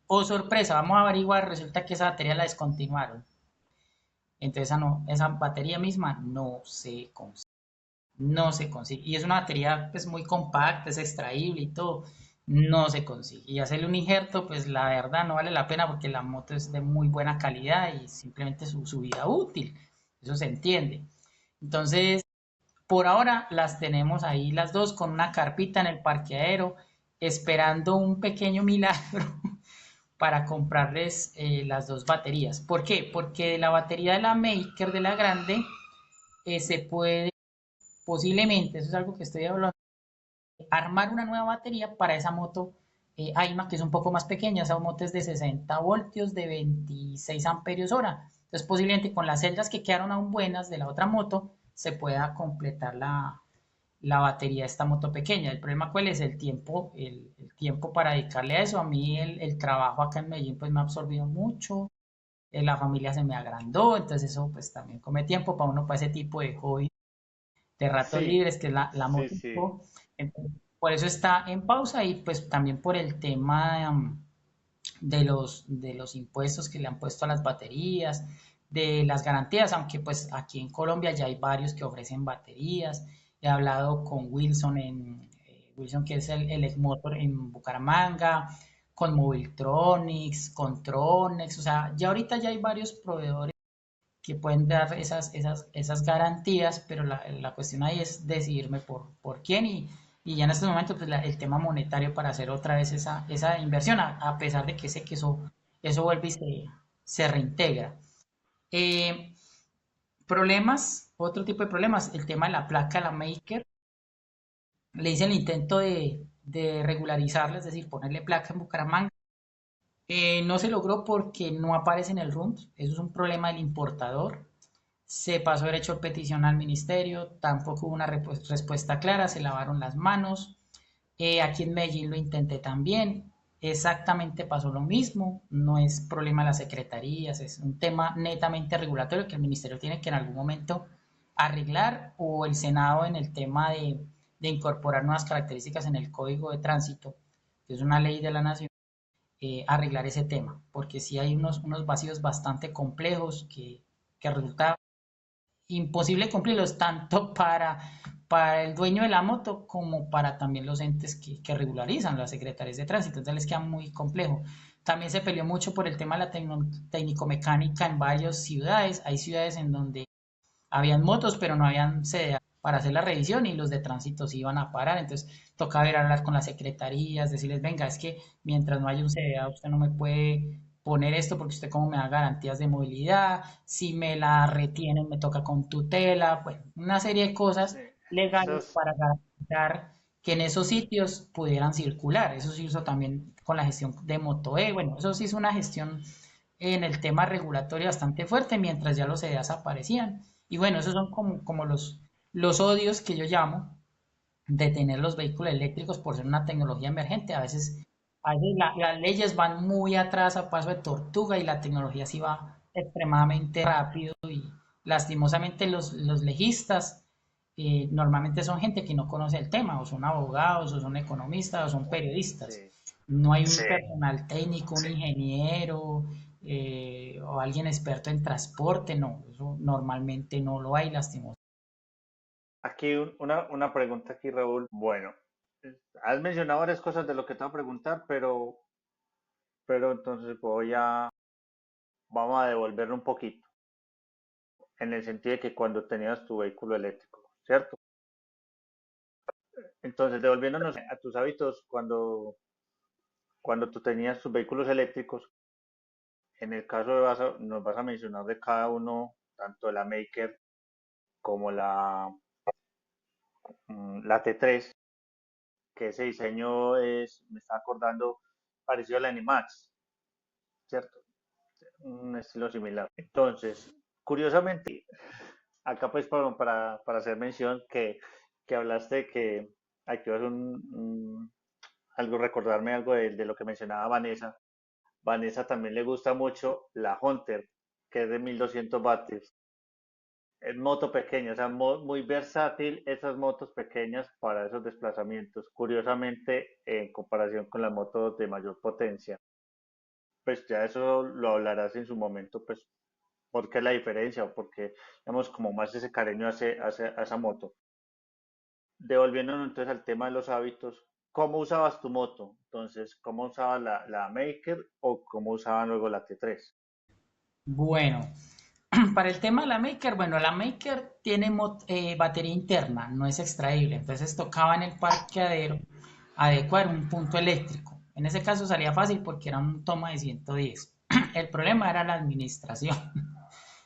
Oh, sorpresa, vamos a averiguar, resulta que esa batería la descontinuaron. Entonces esa batería misma no se consigue. No se consigue. Y es una batería pues muy compacta, es extraíble y todo. No se consigue. Y hacerle un injerto, pues la verdad no vale la pena porque la moto es de muy buena calidad y simplemente su vida útil. Eso se entiende. Entonces, por ahora las tenemos ahí las dos con una carpita en el parqueadero, esperando un pequeño milagro para comprarles las dos baterías. ¿Por qué? Porque de la batería de la Maker, de la grande, se puede posiblemente, eso es algo que estoy hablando, armar una nueva batería para esa moto AIMA, que es un poco más pequeña. Esa moto es de 60 voltios, de 26 amperios hora. Entonces, posiblemente con las celdas que quedaron aún buenas de la otra moto, se pueda completar la batería de esta moto pequeña. El problema cuál es el tiempo para dedicarle a eso. A mí el trabajo acá en Medellín pues me ha absorbido mucho, la familia se me agrandó, entonces eso pues también come tiempo para uno para ese tipo de hobby de ratos
Sí,
libres, que es la
sí, sí.
moto. Entonces, por eso está en pausa y pues también por el tema de los impuestos que le han puesto a las baterías, de las garantías, aunque pues aquí en Colombia ya hay varios que ofrecen baterías. He hablado con Wilson Wilson que es el Exmotor en Bucaramanga, con Mobiltronics, con Tronex, o sea, ya ahorita ya hay varios proveedores que pueden dar esas garantías, pero la cuestión ahí es decidirme por quién y ya en este momento pues el tema monetario para hacer otra vez esa inversión, a pesar de que sé que eso vuelve y se reintegra. Eh, Problemas, otro tipo de problemas, el tema de la placa, la Maker, le hice el intento de regularizarla, es decir, ponerle placa en Bucaramanga. No se logró porque no aparece en el RUNS, eso es un problema del importador. Se pasó derecho petición al ministerio, tampoco hubo una respuesta clara, se lavaron las manos. Aquí en Medellín lo intenté también. exactamente pasó lo mismo, no es problema de las secretarías, es un tema netamente regulatorio que el ministerio tiene que en algún momento arreglar o el Senado en el tema de incorporar nuevas características en el Código de Tránsito, que es una ley de la nación, arreglar ese tema, porque sí hay unos vacíos bastante complejos que resulta imposible cumplirlos tanto para el dueño de la moto como para también los entes que regularizan las secretarias de tránsito. Entonces les queda muy complejo. También se peleó mucho por el tema de la técnico-mecánica en varias ciudades. Hay ciudades en donde habían motos, pero no habían sede para hacer la revisión y los de tránsito se iban a parar. Entonces tocaba ir a hablar con las secretarías, decirles, venga, es que mientras no haya un CDA usted no me puede poner esto porque usted como me da garantías de movilidad, si me la retienen me toca con tutela, bueno, una serie de cosas
Sí,
legales
esos,
para garantizar que en esos sitios pudieran circular. Eso se hizo también con la gestión de Motoe. Bueno, eso sí hizo una gestión en el tema regulatorio bastante fuerte mientras ya los CDAs aparecían. Y bueno, esos son como los odios que yo llamo de tener los vehículos eléctricos por ser una tecnología emergente. A veces las leyes van muy atrás a paso de tortuga y la tecnología sí va extremadamente rápido y lastimosamente los legistas normalmente son gente que no conoce el tema, o son abogados, o son economistas, o son periodistas.
sí.
No hay un personal técnico, un ingeniero o alguien experto en transporte, no, eso normalmente no lo hay, lastimosamente.
Aquí una pregunta aquí, Raúl. Bueno, has mencionado varias cosas de lo que te voy a preguntar, pero entonces vamos a devolverlo un poquito, en el sentido de que cuando tenías tu vehículo eléctrico, ¿cierto? Entonces, devolviéndonos a tus hábitos cuando tú tenías tus vehículos eléctricos, en el caso nos vas a mencionar de cada uno, tanto la Maker como la T3, que ese diseño me está acordando, parecido a la Animax, ¿cierto? Un estilo similar. Entonces, curiosamente, acá pues para hacer mención que hablaste de que aquí vas algo, recordarme algo de lo que mencionaba Vanessa. Vanessa también le gusta mucho la Hunter, que es de 1200 vatios. Es moto pequeña, o sea, muy versátil esas motos pequeñas para esos desplazamientos. Curiosamente, en comparación con las motos de mayor potencia, pues ya eso lo hablarás en su momento, pues, por qué la diferencia o por qué, digamos, como más ese cariño a esa moto. Devolviéndonos entonces al tema de los hábitos, ¿cómo usabas tu moto? Entonces, ¿cómo usabas la Maker o cómo usaban luego la T3?
Bueno, para el tema de la Maker, bueno, la Maker tiene batería interna, no es extraíble, entonces tocaba en el parqueadero adecuar un punto eléctrico. En ese caso salía fácil porque era un toma de 110. El problema era la administración.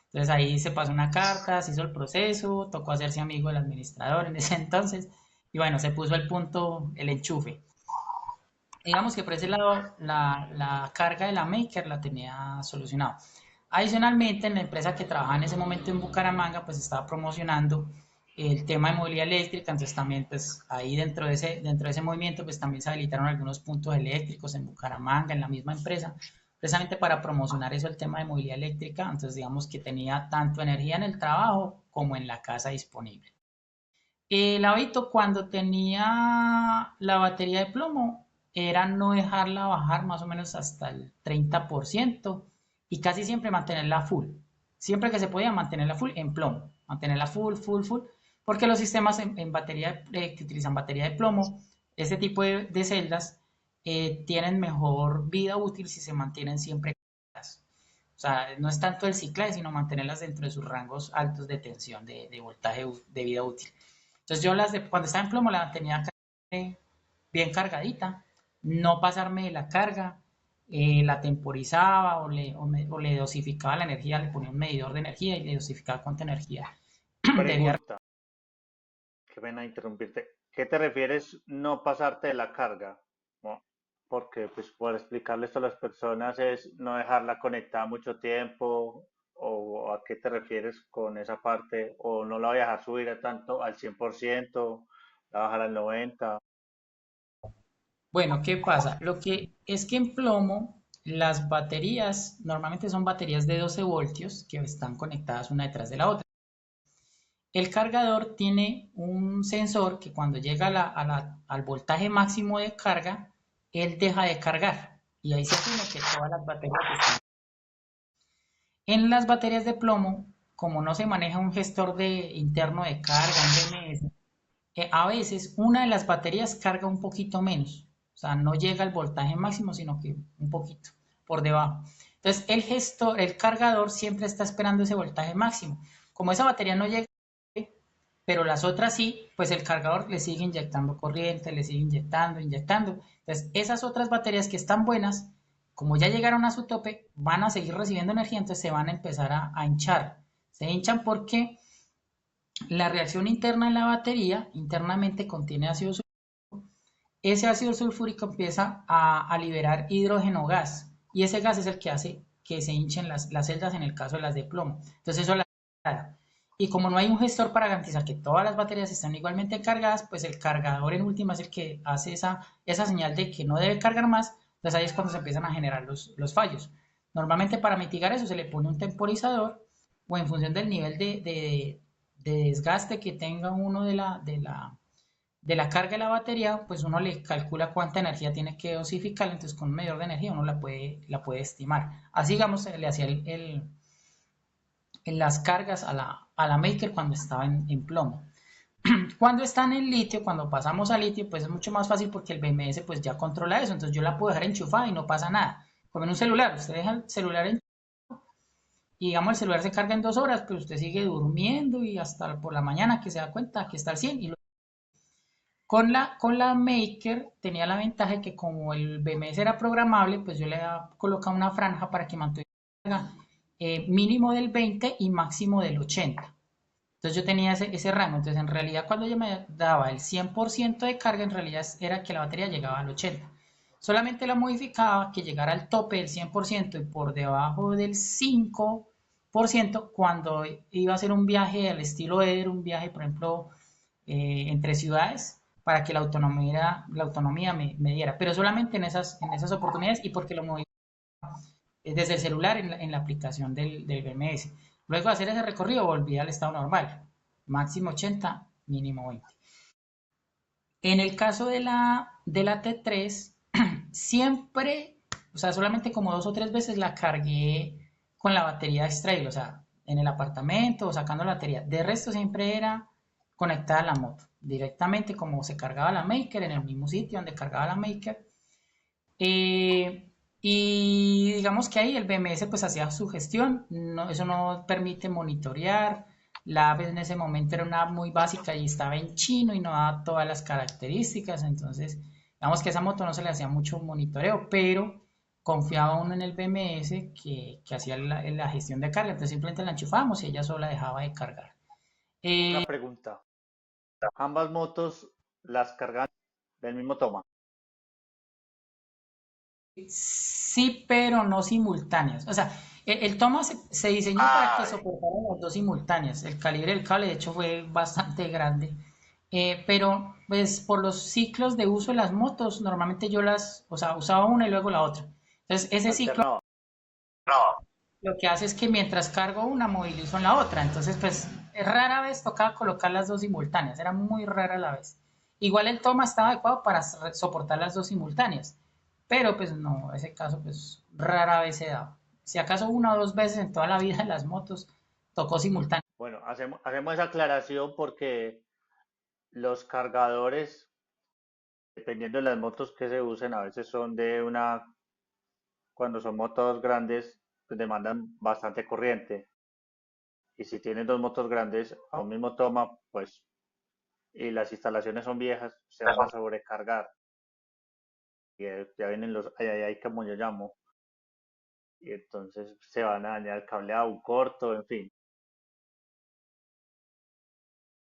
Entonces ahí se pasó una carta, se hizo el proceso, tocó hacerse amigo del administrador en ese entonces y bueno, se puso el punto, el enchufe. Digamos que por ese lado la carga de la Maker la tenía solucionado. Adicionalmente, en la empresa que trabajaba en ese momento en Bucaramanga, pues estaba promocionando el tema de movilidad eléctrica, entonces también pues ahí dentro de ese movimiento pues también se habilitaron algunos puntos eléctricos en Bucaramanga, en la misma empresa, precisamente para promocionar eso, el tema de movilidad eléctrica, entonces digamos que tenía tanto energía en el trabajo como en la casa disponible. El hábito cuando tenía la batería de plomo era no dejarla bajar más o menos hasta el 30% y casi siempre mantenerla full. Siempre que se podía mantenerla full en plomo, mantenerla full, full, full, porque los sistemas en batería que utilizan batería de plomo, este tipo de celdas, tienen mejor vida útil si se mantienen siempre cargadas. O sea, no es tanto el ciclaje, sino mantenerlas dentro de sus rangos altos de tensión, de voltaje de vida útil. Entonces yo cuando estaba en plomo la tenía bien cargadita, no pasarme de la carga, la temporizaba o le dosificaba la energía, le ponía un medidor de energía y le dosificaba cuánta energía debía.
Pregunta, qué pena interrumpirte. ¿Qué te refieres no pasarte de la carga? ¿No? Porque, pues, por explicarle esto a las personas es no dejarla conectada mucho tiempo, o a qué te refieres con esa parte, o no la voy a dejar subir a tanto al 100%, la voy a bajar al 90%.
Bueno, ¿qué pasa? Lo que es que en plomo las baterías normalmente son baterías de 12 voltios que están conectadas una detrás de la otra. El cargador tiene un sensor que cuando llega al voltaje máximo de carga, él deja de cargar y ahí se asume que todas las baterías están. En las baterías de plomo, como no se maneja un gestor interno de carga, un BMS, a veces una de las baterías carga un poquito menos, o sea, no llega al voltaje máximo, sino que un poquito por debajo. Entonces, el cargador siempre está esperando ese voltaje máximo. Como esa batería no llega, pero las otras sí, pues el cargador le sigue inyectando corriente, le sigue inyectando, inyectando. Entonces, esas otras baterías que están buenas, como ya llegaron a su tope, van a seguir recibiendo energía, entonces se van a empezar a hinchar. Se hinchan porque la reacción interna en la batería internamente contiene ácido sulfúrico. Ese ácido sulfúrico empieza a liberar hidrógeno gas y ese gas es el que hace que se hinchen las celdas en el caso de las de plomo. Entonces eso la... Y como no hay un gestor para garantizar que todas las baterías están igualmente cargadas, pues el cargador en última es el que hace esa señal de que no debe cargar más. Entonces ahí es cuando se empiezan a generar los fallos. Normalmente para mitigar eso se le pone un temporizador o en función del nivel de desgaste que tenga uno de la carga de la batería, pues uno le calcula cuánta energía tiene que dosificar, entonces con un medidor de energía uno la puede estimar. Así, digamos, le hacía en las cargas a la Maker cuando estaba en plomo. Cuando está en el litio, cuando pasamos a litio, pues es mucho más fácil porque el BMS pues ya controla eso, entonces yo la puedo dejar enchufada y no pasa nada. Como en un celular, usted deja el celular y digamos el celular se carga en 2 horas, pero usted sigue durmiendo y hasta por la mañana que se da cuenta que está al 100 y con la Maker tenía la ventaja de que como el BMS era programable, pues yo le había colocado una franja para que mantuviera mínimo del 20 y máximo del 80. Entonces yo tenía ese rango. Entonces en realidad cuando yo me daba el 100% de carga, en realidad era que la batería llegaba al 80. Solamente la modificaba que llegara al tope del 100% y por debajo del 5% cuando iba a hacer un viaje al estilo Eder, un viaje por ejemplo entre ciudades para que la autonomía me diera, pero solamente en esas oportunidades y porque lo moví desde el celular en la aplicación del BMS. Luego de hacer ese recorrido volví al estado normal, máximo 80, mínimo 20. En el caso de la T3, siempre, o sea, solamente como 2 o 3 veces la cargué con la batería extraíble, o sea, en el apartamento o sacando la batería. De resto siempre era conectada a la moto, directamente como se cargaba la Maker, en el mismo sitio donde cargaba la Maker. Y digamos que ahí el BMS pues hacía su gestión, no, eso no permite monitorear, la app en ese momento era una app muy básica y estaba en chino y no daba todas las características, entonces digamos que a esa moto no se le hacía mucho monitoreo, pero confiaba uno en el BMS que hacía la gestión de carga, entonces simplemente la enchufábamos y ella sola dejaba de cargar.
Una pregunta. Ambas motos las cargan del mismo toma.
Sí, pero no simultáneas. O sea, el toma se diseñó para que
Ah,
soportara las dos simultáneas. El calibre del cable, de hecho, fue bastante grande. Pero, pues, por los ciclos de uso de las motos, normalmente yo o sea, usaba una y luego la otra. Entonces, ese ciclo
alternado.
lo que hace es que mientras cargo una, movilizo en la otra. Entonces, pues, rara vez tocaba colocar las dos simultáneas. Era muy rara la vez. Igual el toma estaba adecuado para soportar las dos simultáneas. Pero, pues, no, ese caso, pues, rara vez se daba. Si acaso una o dos veces en toda la vida de las motos tocó simultáneo.
Bueno, hacemos esa aclaración porque los cargadores, dependiendo de las motos que se usen, a veces son cuando son motos grandes, pues demandan bastante corriente. Y si tienen dos motos grandes a un mismo toma, pues, y las instalaciones son viejas, se van a sobrecargar. Y ya vienen ay, como yo llamo, y entonces se van a dañar el cableado, un corto, en fin.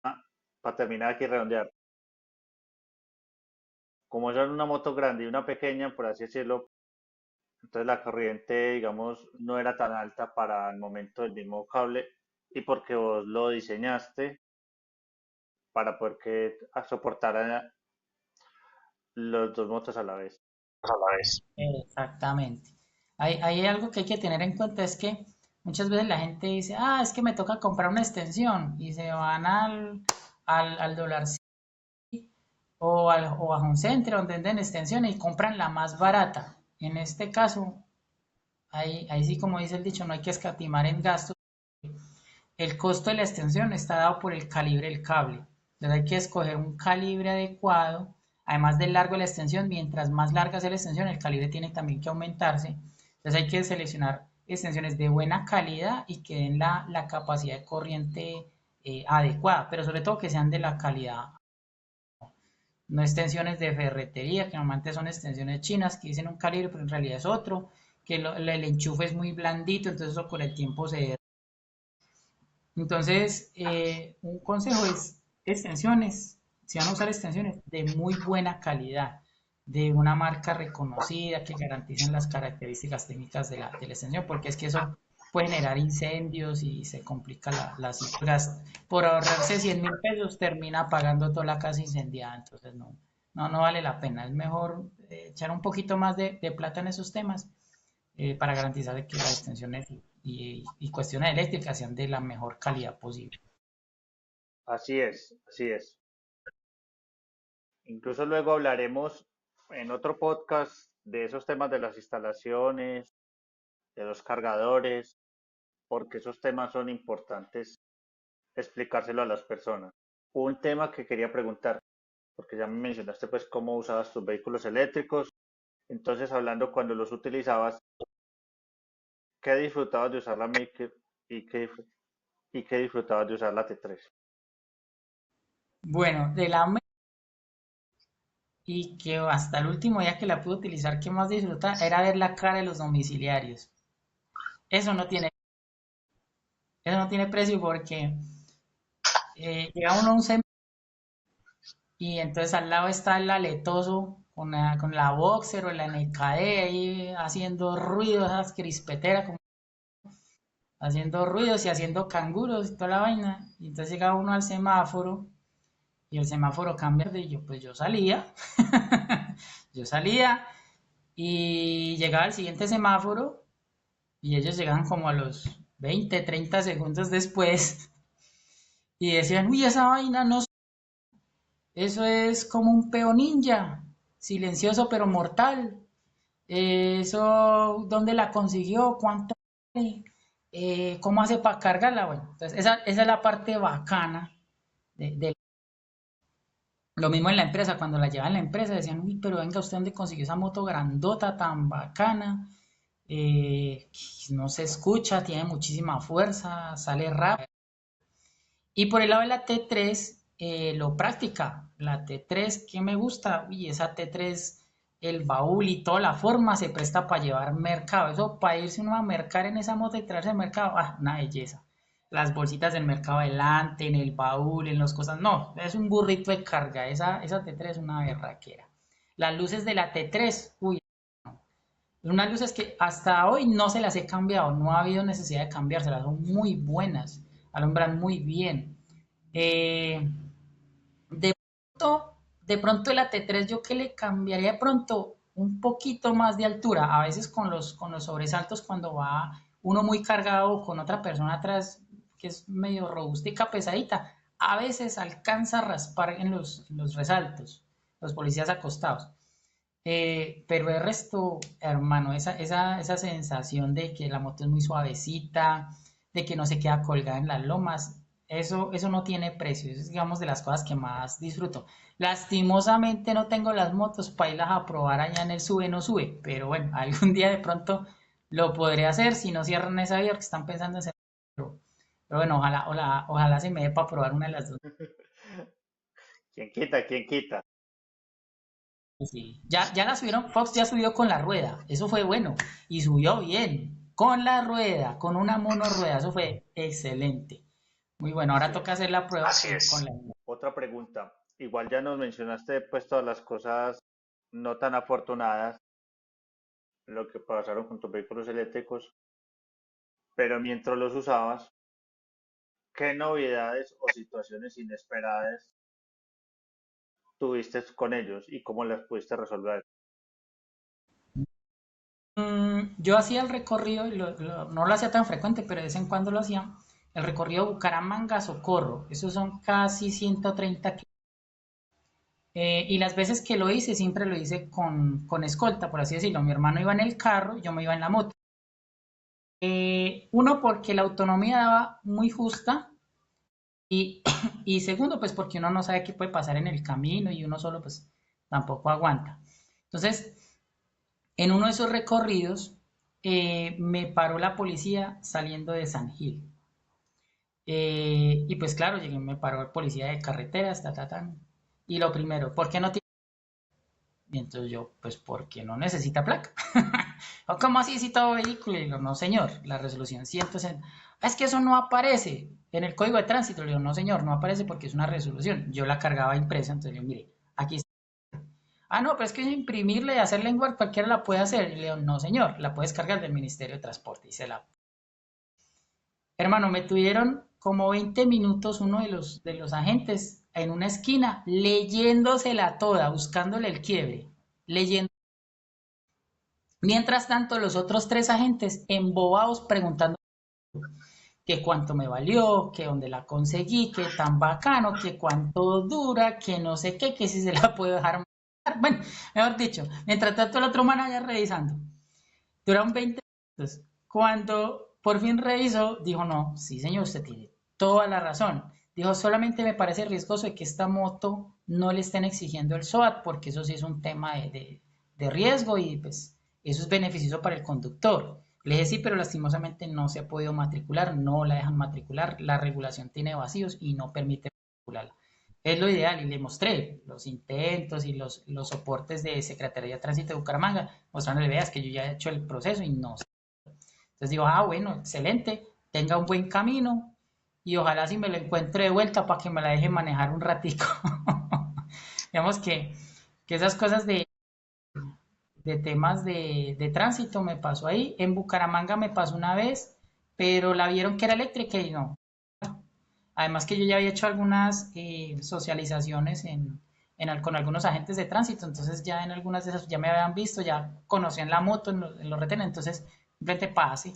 Ah, para terminar aquí redondear, como son una moto grande y una pequeña, por así decirlo, entonces la corriente, digamos, no era tan alta para el momento del mismo cable y porque vos lo diseñaste para poder que soportara los dos motos a la vez.
a la vez.
Exactamente. Hay algo que hay que tener en cuenta, es que muchas veces la gente dice, ah, es que me toca comprar una extensión y se van al Dollar City o a Home Center donde venden extensiones y compran la más barata. En este caso, ahí sí, como dice el dicho, no hay que escatimar en gastos. El costo de la extensión está dado por el calibre del cable. Entonces hay que escoger un calibre adecuado, además del largo de la extensión. Mientras más larga sea la extensión, el calibre tiene también que aumentarse. Entonces hay que seleccionar extensiones de buena calidad y que den la capacidad de corriente adecuada, pero sobre todo que sean de la calidad. No extensiones de ferretería, que normalmente son extensiones chinas que dicen un calibre, pero en realidad es otro, que el enchufe es muy blandito, entonces eso con el tiempo se... Entonces, un consejo es extensiones, si van a usar extensiones de muy buena calidad, de una marca reconocida que garanticen las características técnicas de la extensión, porque es que eso puede generar incendios y se complica la situación. Por ahorrarse 100.000 pesos termina pagando toda la casa incendiada, entonces no vale la pena. Es mejor echar un poquito más de plata en esos temas para garantizar que las extensiones y cuestiones eléctricas sean de la mejor calidad posible.
Así es, así es. Incluso luego hablaremos en otro podcast de esos temas de las instalaciones, de los cargadores, porque esos temas son importantes explicárselo a las personas. Un tema que quería preguntar, porque ya me mencionaste pues cómo usabas tus vehículos eléctricos, entonces hablando cuando los utilizabas, ¿qué disfrutabas de usar la Maker y qué disfrutabas de usar la T3?
Bueno, y que hasta el último día que la pude utilizar, que más disfrutar era ver la cara de los domiciliarios. Eso no tiene, eso no tiene precio porque llega uno a un y entonces al lado está el aletoso con la boxer o la NKD ahí haciendo ruidos, esas crispeteras, como haciendo ruidos y haciendo canguros y toda la vaina. Y entonces llega uno al semáforo y el semáforo cambia y yo, pues yo salía, yo salía y llegaba al siguiente semáforo y ellos llegaban como a los 20, 30 segundos después y decían, uy, esa vaina no, eso es como un peón ninja, silencioso pero mortal. Eso, ¿dónde la consiguió? ¿Cuánto vale? ¿Cómo hace para cargarla? Bueno, entonces esa es la parte bacana de lo mismo en la empresa, cuando la llevaban en la empresa decían, uy, pero venga, ¿usted dónde consiguió esa moto grandota tan bacana? No se escucha, tiene muchísima fuerza, sale rápido. Y por el lado de la T3, lo práctica. La T3, ¿qué me gusta? Uy, esa T3, el baúl y toda la forma se presta para llevar mercado. Eso, para irse uno a mercar en esa moto y traerse el mercado, una belleza. Las bolsitas del mercado adelante, en el baúl, en las cosas. No, es un burrito de carga. Esa T3 es una berraquera. Las luces de la T3, uy, unas luces que hasta hoy no se las he cambiado, no ha habido necesidad de cambiárselas, son muy buenas, alumbran muy bien. Eh, de de pronto el AT3 yo que le cambiaría de pronto un poquito más de altura, a veces con los sobresaltos cuando va uno muy cargado con otra persona atrás que es medio robustica, pesadita, a veces alcanza a raspar en los resaltos, los policías acostados. Pero el resto, hermano, esa sensación de que la moto es muy suavecita, de que no se queda colgada en las lomas, eso no tiene precio. Eso es, digamos, de las cosas que más disfruto. Lastimosamente no tengo las motos para irlas a probar allá en el sube no sube, pero bueno, algún día de pronto lo podré hacer si no cierran esa vía que están pensando en cerrar. Pero bueno, ojalá se me dé para probar una de las dos.
¿Quién quita? ¿Quién quita?
Sí. Ya la subieron, Fox ya subió con la rueda, eso fue bueno, y subió bien, con la rueda, con una monorrueda, eso fue excelente. Muy bueno, ahora
Así
toca
es.
hacer la prueba
Así
con
es.
la...
Otra pregunta. Igual ya nos mencionaste pues todas las cosas no tan afortunadas, lo que pasaron con tus vehículos eléctricos, pero mientras los usabas, ¿qué novedades o situaciones inesperadas tuviste con ellos y cómo las pudiste resolver?
Yo hacía el recorrido, no lo hacía tan frecuente, pero de vez en cuando lo hacía, el recorrido Bucaramanga-Socorro, esos son casi 130 kilómetros. Y las veces que lo hice, siempre lo hice con escolta, por así decirlo. Mi hermano iba en el carro, yo me iba en la moto. Uno, porque la autonomía daba muy justa y, y segundo, pues porque uno no sabe qué puede pasar en el camino y uno solo pues tampoco aguanta. Entonces, en uno de esos recorridos me paró la policía saliendo de San Gil. Y pues claro, llegué, me paró el policía de carreteras, y lo primero, ¿por qué no tiene? Y entonces yo, pues porque no necesita placa. ¿O cómo así si todo vehículo? Y digo, no señor, la resolución 160. Es que eso no aparece en el código de tránsito. Le digo, no señor, no aparece porque es una resolución. Yo la cargaba impresa, entonces le digo, mire, aquí está. Ah, no, pero es que imprimirla y hacerla en Word cualquiera la puede hacer. Y le digo, no señor, la puedes cargar del Ministerio de Transporte. Y se la... Hermano, me tuvieron como 20 minutos uno de los agentes en una esquina leyéndosela toda, buscándole el quiebre, leyendo. Mientras tanto, los otros tres agentes embobados preguntando que cuánto me valió, que dónde la conseguí, que tan bacano, que cuánto dura, que no sé qué, que si se la puedo dejar. Bueno, mejor dicho, mientras tanto el otro man allá revisando. Duraron 20 minutos. Cuando por fin revisó, dijo, no, sí señor, usted tiene toda la razón. Dijo, solamente me parece riesgoso de que esta moto no le estén exigiendo el SOAT, porque eso sí es un tema de riesgo y pues eso es beneficioso para el conductor. Le dije, sí, pero lastimosamente no se ha podido matricular, no la dejan matricular, la regulación tiene vacíos y no permite matricularla. Es lo ideal y le mostré los intentos y los soportes de Secretaría de Tránsito de Bucaramanga, mostrándole, veas que yo ya he hecho el proceso y no sé. Entonces digo, bueno, excelente, tenga un buen camino y ojalá si me lo encuentre de vuelta para que me la deje manejar un ratico. Digamos que esas cosas de temas de tránsito me pasó ahí. En Bucaramanga me pasó una vez, pero la vieron que era eléctrica y no. Además que yo ya había hecho algunas socializaciones con algunos agentes de tránsito, entonces ya en algunas de esas ya me habían visto, ya conocían la moto en los retenes, entonces simplemente pase.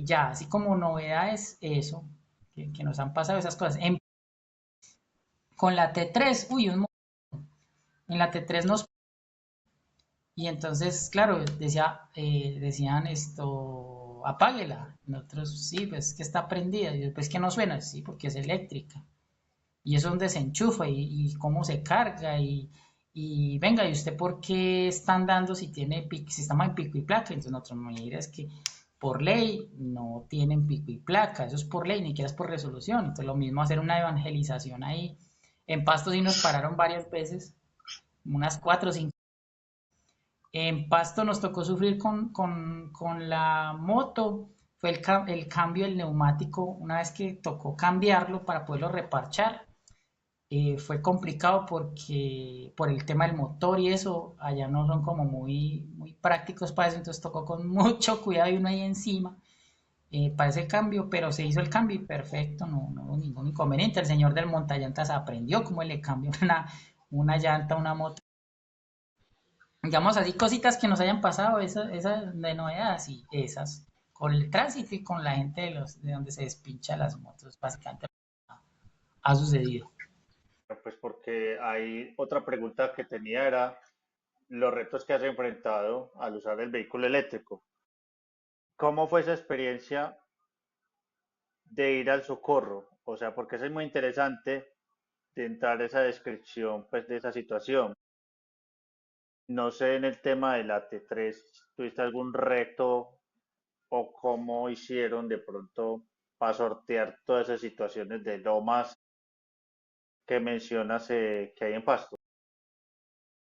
Ya, así como novedades, eso, que nos han pasado esas cosas. Con la T3, uy, en la T3 nos... Y entonces, claro, decían esto, apáguela. Nosotros, sí, pues que está prendida. Y después que no suena, sí, porque es eléctrica. Y eso es un desenchufe y cómo se carga y venga, ¿y usted por qué están dando si tiene si estamos en pico y placa? Entonces nosotros, mira, es que por ley no tienen pico y placa, eso es por ley, ni siquiera es por resolución. Entonces lo mismo hacer una evangelización ahí. En Pasto sí nos pararon varias veces, unas 4 o 5. En Pasto nos tocó sufrir con la moto, fue el cambio del neumático, una vez que tocó cambiarlo para poderlo reparchar. Fue complicado porque por el tema del motor y eso, allá no son como muy prácticos para eso, entonces tocó con mucho cuidado y uno ahí encima para ese cambio, pero se hizo el cambio y perfecto, no hubo ningún inconveniente. El señor del montallantas aprendió cómo le cambia una llanta a una moto. Digamos así, cositas que nos hayan pasado, esas de novedades y esas, con el tránsito y con la gente de donde se despincha las motos, básicamente ha sucedido.
Pues porque hay otra pregunta que tenía era los retos que has enfrentado al usar el vehículo eléctrico. ¿Cómo fue esa experiencia de ir al socorro? O sea, porque eso es muy interesante de entrar esa descripción pues de esa situación. No sé en el tema de la T3, ¿tuviste algún reto o cómo hicieron de pronto para sortear todas esas situaciones de lomas que mencionas que hay en Pasto?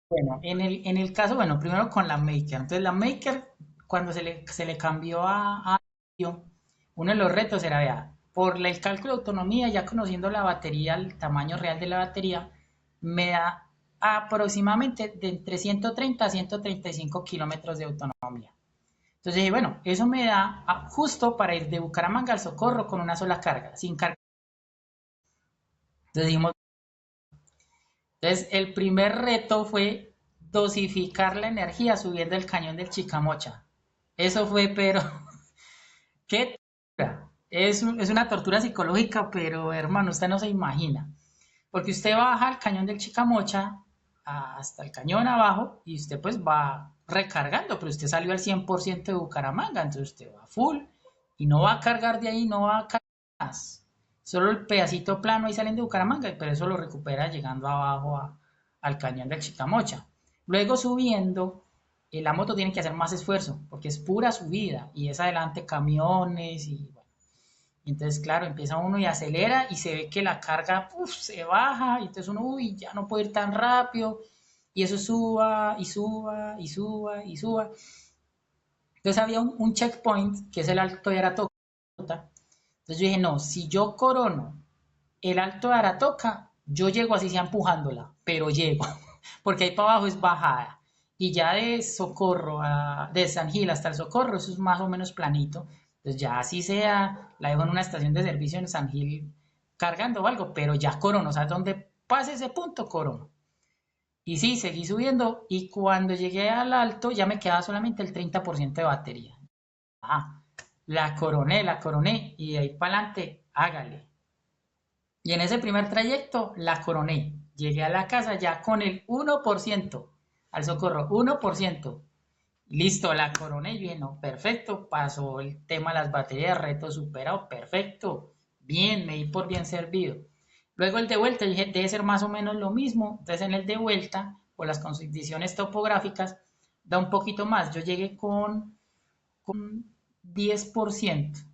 Bueno, en el caso, bueno, primero con la Maker. Entonces, la Maker, cuando se le cambió a uno de los retos era, vea, por el cálculo de autonomía, ya conociendo la batería, el tamaño real de la batería, me da aproximadamente de entre 130 a 135 kilómetros de autonomía. Entonces dije, bueno, eso me da justo para ir de Bucaramanga al Socorro con una sola carga, sin carga. Entonces dijimos, Entonces, el primer reto fue dosificar la energía subiendo el cañón del Chicamocha. Eso fue, pero qué tortura. Es una tortura psicológica, pero hermano, usted no se imagina. Porque usted baja al cañón del Chicamocha hasta el cañón abajo y usted pues va recargando, pero usted salió al 100% de Bucaramanga, entonces usted va full y no va a cargar de ahí, no va a cargar más. Solo el pedacito plano ahí salen de Bucaramanga, pero eso lo recupera llegando abajo al cañón del Chicamocha. Luego subiendo, la moto tiene que hacer más esfuerzo porque es pura subida y es adelante camiones y bueno. Entonces, claro, empieza uno y acelera y se ve que la carga se baja y entonces uno, uy, ya no puede ir tan rápido y eso suba y suba y suba y suba. Entonces había un checkpoint que es el Alto de Aratoca. Entonces yo dije, no, si yo corono el Alto de Aratoca, yo llego así sea empujándola, pero llego, porque ahí para abajo es bajada. Y ya de Socorro, de San Gil hasta el Socorro, eso es más o menos planito. Entonces ya así sea, la dejo en una estación de servicio en San Gil cargando o algo, pero ya corono, o sea, donde pase ese punto, corono. Y sí, seguí subiendo y cuando llegué al alto ya me quedaba solamente el 30% de batería. Ah, la coroné y de ahí para adelante, hágale. Y en ese primer trayecto la coroné. Llegué a la casa ya con el 1% al socorro, 1%. Listo, la coroné y bien, no, perfecto. Pasó el tema de las baterías, reto superado, perfecto. Bien, me di por bien servido. Luego el de vuelta, dije, debe ser más o menos lo mismo. Entonces en el de vuelta, por las condiciones topográficas, da un poquito más. Yo llegué con 10%.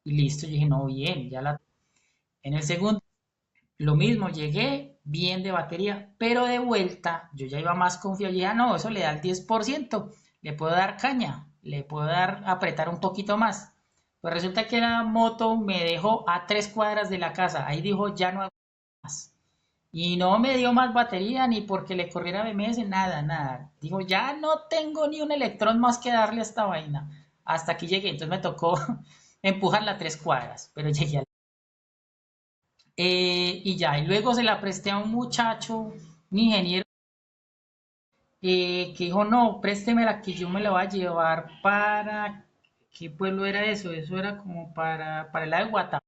Y listo, yo dije, no, bien, ya la... En el segundo lo mismo, llegué bien de batería, pero de vuelta yo ya iba más confiado. Ya no, eso le da el 10%, le puedo dar caña, le puedo dar apretar un poquito más. Pues resulta que la moto me dejó a 3 cuadras de la casa. Ahí dijo, ya no hago más. Y no me dio más batería ni porque le corriera BMS, nada, nada. Dijo, ya no tengo ni un electrón más que darle a esta vaina. Hasta aquí llegué, entonces me tocó empujarla a 3 cuadras, pero llegué al y ya, y luego se la presté a un muchacho, un ingeniero, que dijo, no, préstemela que yo me la voy a llevar para, ¿qué pueblo era eso? Eso era como para el lado de Guatemala.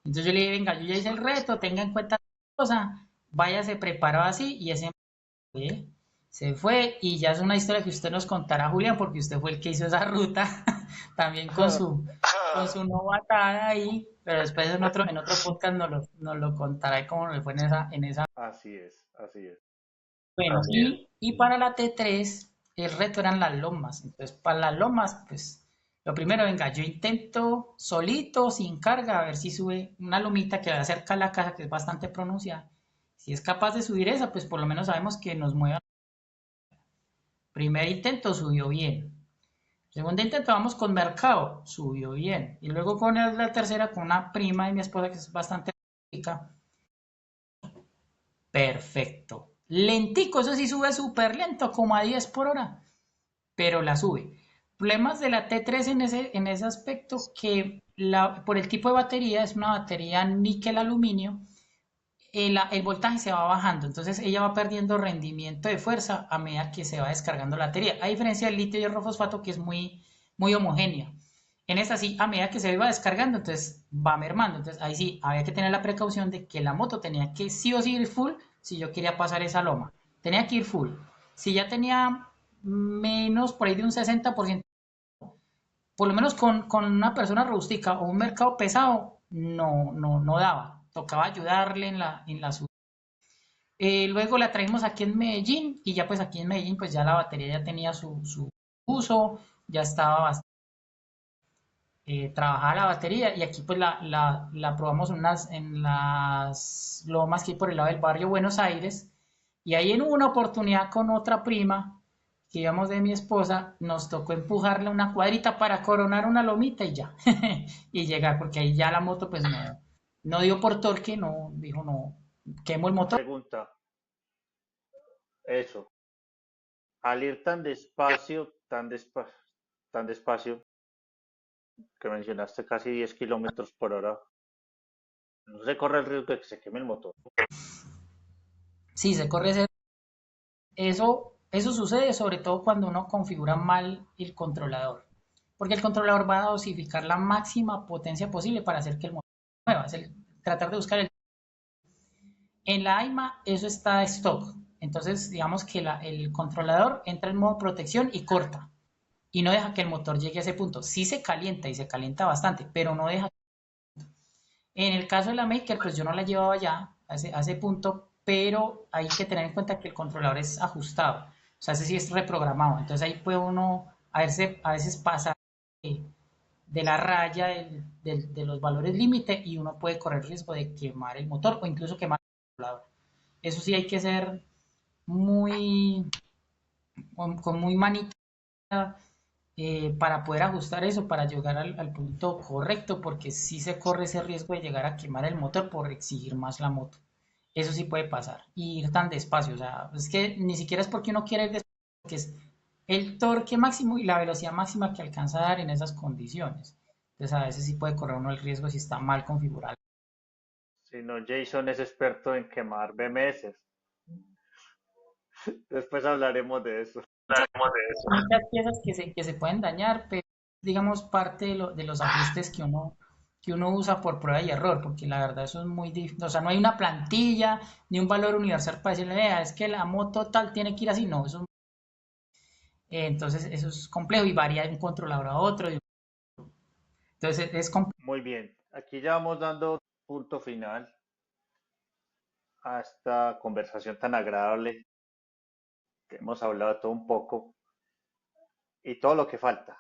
Entonces yo le dije, venga, yo ya hice el reto, tenga en cuenta la cosa, váyase preparado así, y ese fue, se fue, y ya es una historia que usted nos contará, Julián, porque usted fue el que hizo esa ruta, también con su novatada ahí, pero después en otro podcast nos lo contará cómo le fue en esa.
Así es, así es.
Bueno, y para la T3, el reto eran las lomas. Entonces, para las lomas, pues, lo primero, venga, yo intento solito, sin carga, a ver si sube una lomita que va cerca a la casa, que es bastante pronunciada. Si es capaz de subir esa, pues por lo menos sabemos que nos mueva. Primer intento subió bien. Segundo intento vamos con mercado, subió bien. Y luego con la tercera, con una prima de mi esposa que es bastante rica. Perfecto. Lentico, eso sí sube súper lento, como a 10 por hora, pero la sube. Problemas de la T3 en ese aspecto que por el tipo de batería, es una batería níquel-aluminio, el voltaje se va bajando, entonces ella va perdiendo rendimiento de fuerza a medida que se va descargando la batería, a diferencia del litio hierro fosfato que es muy, muy homogéneo. En esta sí, a medida que se iba descargando, entonces va mermando. Entonces ahí sí, había que tener la precaución de que la moto tenía que sí o sí ir full si yo quería pasar esa loma. Tenía que ir full. Si ya tenía menos por ahí de un 60%, por lo menos con una persona rústica o un mercado pesado, no daba. Tocaba ayudarle en la subida. Luego la traímos aquí en Medellín y ya pues aquí en Medellín pues ya la batería ya tenía su uso, ya estaba bastante trabajaba la batería y aquí pues la probamos en las lomas que hay por el lado del barrio Buenos Aires y ahí en una oportunidad con otra prima que íbamos de mi esposa nos tocó empujarle una cuadrita para coronar una lomita y ya y llegar porque ahí ya la moto pues no dio por torque, no dijo no, quemo el motor.
Pregunta, eso, al ir tan despacio, que mencionaste casi 10 kilómetros por hora, no se corre el riesgo de que se queme el motor.
Sí, se corre ese. Eso sucede sobre todo cuando uno configura mal el controlador, porque el controlador va a dosificar la máxima potencia posible para hacer que el motor se mueva, tratar de buscar el. En la AIMA eso está stock, entonces digamos que el controlador entra en modo protección y corta, y no deja que el motor llegue a ese punto. Sí se calienta y se calienta bastante, pero no deja. En el caso de la Maker, pues yo no la llevaba ya a ese punto, pero hay que tener en cuenta que el controlador es ajustado, o sea, ese sí es reprogramado, entonces ahí puede uno a veces pasar de la raya de los valores límite y uno puede correr riesgo de quemar el motor o incluso quemar el controlador. Eso sí hay que ser muy, con muy manita para poder ajustar eso, para llegar al punto correcto, porque sí se corre ese riesgo de llegar a quemar el motor por exigir más la moto. Eso sí puede pasar. Y ir tan despacio, o sea, es que ni siquiera es porque uno quiere ir despacio, porque es el torque máximo y la velocidad máxima que alcanza a dar en esas condiciones. Entonces a veces sí puede correr uno el riesgo si está mal configurado.
Si no, Jason es experto en quemar BMS. Después hablaremos de eso.
Muchas piezas que se pueden dañar, pero digamos parte de los ajustes que uno usa por prueba y error, porque la verdad eso es muy difícil, o sea, no hay una plantilla ni un valor universal para decirle, vea, es que la moto tal tiene que ir así, no, entonces eso es complejo y varía de un controlador a otro, entonces es complejo.
Muy bien, aquí ya vamos dando punto final a esta conversación tan agradable que hemos hablado todo un poco y todo lo que falta.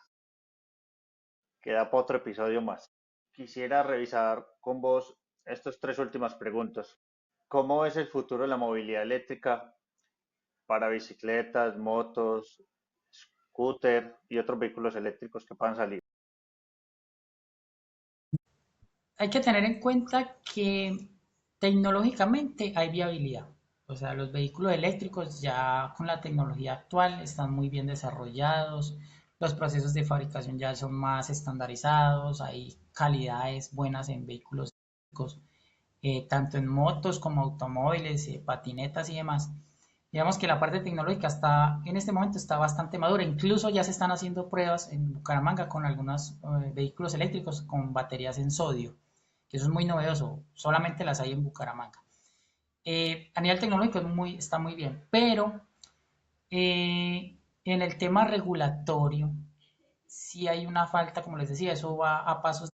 Queda para otro episodio más. Quisiera revisar con vos estas tres últimas preguntas. ¿Cómo es el futuro de la movilidad eléctrica para bicicletas, motos, scooter y otros vehículos eléctricos que puedan salir?
Hay que tener en cuenta que tecnológicamente hay viabilidad. O sea, los vehículos eléctricos ya con la tecnología actual están muy bien desarrollados, los procesos de fabricación ya son más estandarizados, hay calidades buenas en vehículos eléctricos, tanto en motos como automóviles, patinetas y demás. Digamos que la parte tecnológica en este momento está bastante madura, incluso ya se están haciendo pruebas en Bucaramanga con algunos vehículos eléctricos con baterías en sodio, que eso es muy novedoso, solamente las hay en Bucaramanga. A nivel tecnológico está muy bien, pero en el tema regulatorio, sí hay una falta, como les decía, eso va a pasos,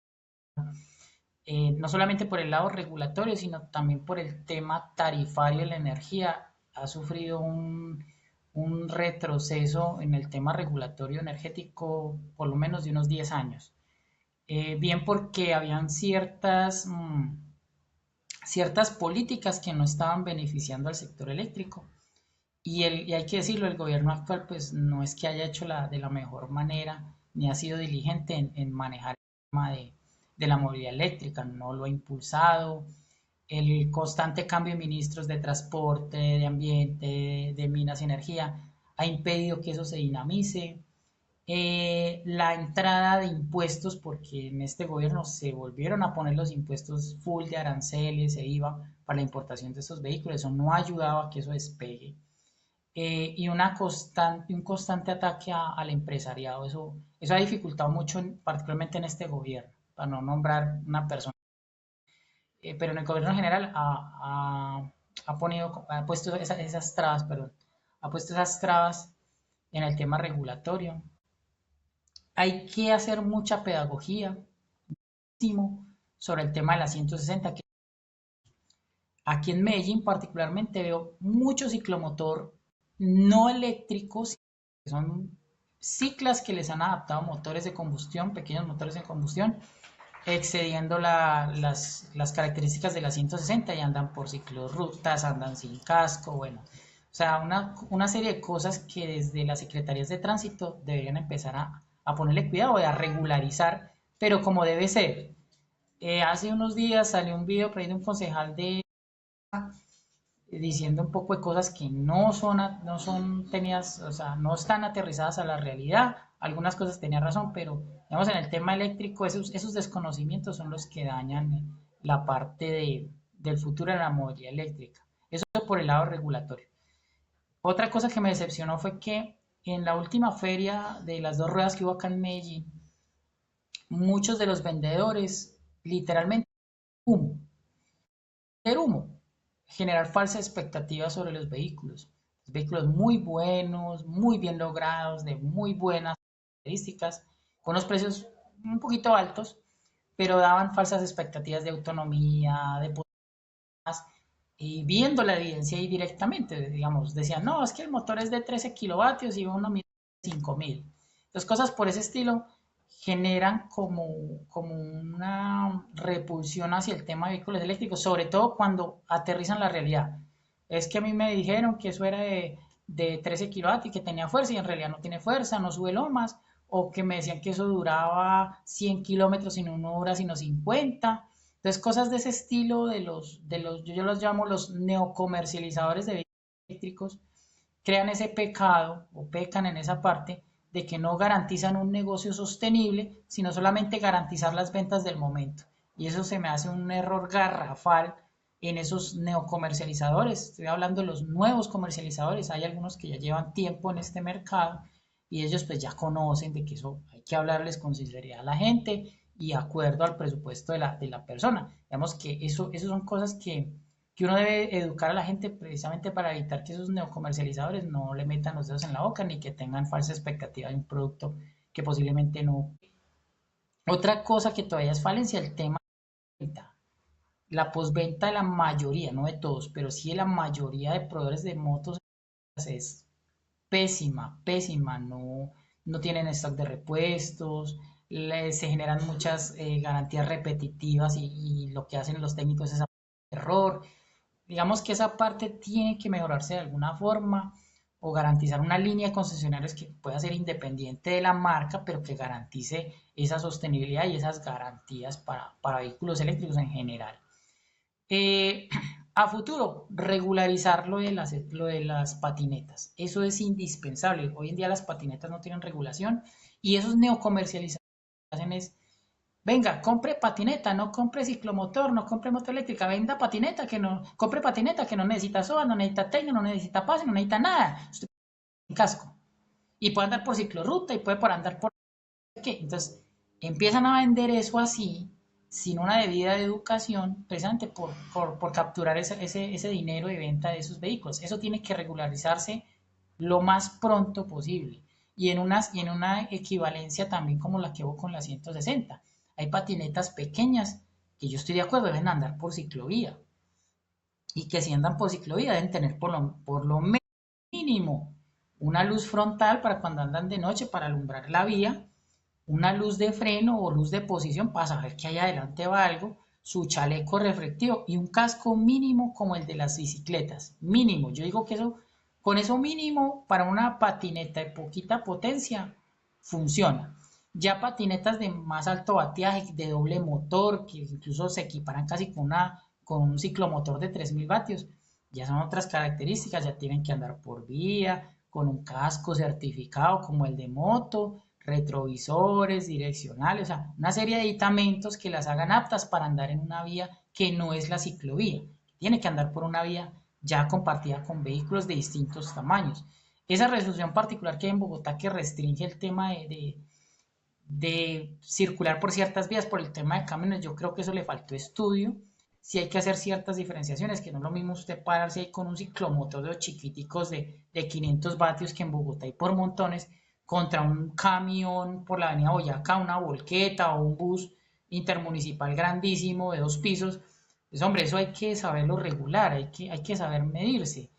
no solamente por el lado regulatorio, sino también por el tema tarifario de la energía. Ha sufrido un retroceso en el tema regulatorio energético por lo menos de unos 10 años. Bien porque habían ciertas políticas que no estaban beneficiando al sector eléctrico. Y hay que decirlo, el gobierno actual pues no es que haya hecho de la mejor manera, ni ha sido diligente en manejar el tema de la movilidad eléctrica, no lo ha impulsado. El constante cambio de ministros de transporte, de ambiente, de minas y energía ha impedido que eso se dinamice. La entrada de impuestos, porque en este gobierno se volvieron a poner los impuestos full de aranceles e IVA para la importación de estos vehículos, eso no ayudaba a que eso despegue. Y un constante ataque al empresariado, eso ha dificultado mucho, particularmente en este gobierno, para no nombrar una persona. Pero en el gobierno general ha puesto esas trabas, perdón, ha puesto esas trabas en el tema regulatorio. Hay que hacer mucha pedagogía sobre el tema de la 160, que aquí en Medellín particularmente veo mucho ciclomotor no eléctricos, que son ciclas que les han adaptado motores de combustión, pequeños motores de combustión, excediendo las características de la 160 y andan por ciclorrutas, andan sin casco, bueno. O sea, una serie de cosas que desde las secretarías de tránsito deberían empezar a ponerle cuidado y a regularizar, pero como debe ser. Hace unos días salió un video por ahí de un concejal diciendo un poco de cosas que no son tenidas, o sea, no están aterrizadas a la realidad. Algunas cosas tenía razón, pero digamos en el tema eléctrico, esos desconocimientos son los que dañan la parte del futuro de la movilidad eléctrica. Eso por el lado regulatorio. Otra cosa que me decepcionó fue que en la última feria de las dos ruedas que hubo acá en Medellín, muchos de los vendedores literalmente humo, el humo, generar falsas expectativas sobre los vehículos. Vehículos muy buenos, muy bien logrados, de muy buenas características, con unos precios un poquito altos, pero daban falsas expectativas de autonomía, de potencia, y viendo la evidencia ahí directamente, digamos, decían, no, es que el motor es de 13 kilovatios y uno mide 5000. Entonces, cosas por ese estilo generan como una repulsión hacia el tema de vehículos eléctricos, sobre todo cuando aterrizan la realidad. Es que a mí me dijeron que eso era de 13 kilovatios y que tenía fuerza y en realidad no tiene fuerza, no sube lomas, o que me decían que eso duraba 100 kilómetros en una hora, sino 50. Entonces, cosas de ese estilo yo los llamo los neocomercializadores de vehículos eléctricos, crean ese pecado o pecan en esa parte de que no garantizan un negocio sostenible, sino solamente garantizar las ventas del momento. Y eso se me hace un error garrafal en esos neocomercializadores. Estoy hablando de los nuevos comercializadores. Hay algunos que ya llevan tiempo en este mercado y ellos pues ya conocen de que eso hay que hablarles con sinceridad a la gente y acuerdo al presupuesto de la persona. Digamos que eso son cosas que uno debe educar a la gente precisamente para evitar que esos neocomercializadores no le metan los dedos en la boca ni que tengan falsa expectativa de un producto que posiblemente no. Otra cosa que todavía es falencia, el tema de venta. La postventa de la mayoría, no de todos, pero sí de la mayoría de proveedores de motos es pésima, pésima. No tienen stock de repuestos, se generan muchas garantías repetitivas y lo que hacen los técnicos es error. Digamos que esa parte tiene que mejorarse de alguna forma o garantizar una línea de concesionarios que pueda ser independiente de la marca, pero que garantice esa sostenibilidad y esas garantías para vehículos eléctricos en general. Eh, a futuro, regularizar lo de las patinetas. Eso es indispensable. Hoy en día las patinetas no tienen regulación y esos neocomercializadores hacen es venga, compre patineta, no compre ciclomotor, no compre moto eléctrica, venda patineta que no, compre patineta que no necesita soga, no necesita técnico, no necesita pase, no necesita nada. Usted tiene casco. Y puede andar por ciclorruta y puede por andar por qué. Entonces, empiezan a vender eso así, sin una debida educación, precisamente por capturar ese dinero de venta de esos vehículos. Eso tiene que regularizarse lo más pronto posible. Y en una equivalencia también como la que hubo con la 160. Hay patinetas pequeñas que yo estoy de acuerdo, deben andar por ciclovía. Y que si andan por ciclovía deben tener por lo mínimo una luz frontal para cuando andan de noche para alumbrar la vía, una luz de freno o luz de posición para saber que allá adelante va algo, su chaleco reflectivo y un casco mínimo como el de las bicicletas. Mínimo. Yo digo que con eso mínimo, para una patineta de poquita potencia, funciona. Ya patinetas de más alto bateaje, de doble motor, que incluso se equiparan casi con un ciclomotor de 3000 vatios, ya son otras características, ya tienen que andar por vía, con un casco certificado como el de moto, retrovisores, direccionales, o sea, una serie de aditamentos que las hagan aptas para andar en una vía que no es la ciclovía. Tiene que andar por una vía ya compartida con vehículos de distintos tamaños. Esa resolución particular que hay en Bogotá que restringe el tema de circular por ciertas vías por el tema de camiones, yo creo que eso le faltó estudio. Si hay que hacer ciertas diferenciaciones, que no es lo mismo usted pararse ahí con un ciclomotor de los chiquiticos de 500 vatios que en Bogotá hay por montones, contra un camión por la avenida Boyacá, una volqueta o un bus intermunicipal grandísimo de 2 pisos. Pues hombre, eso hay que saberlo regular, hay que saber medirse.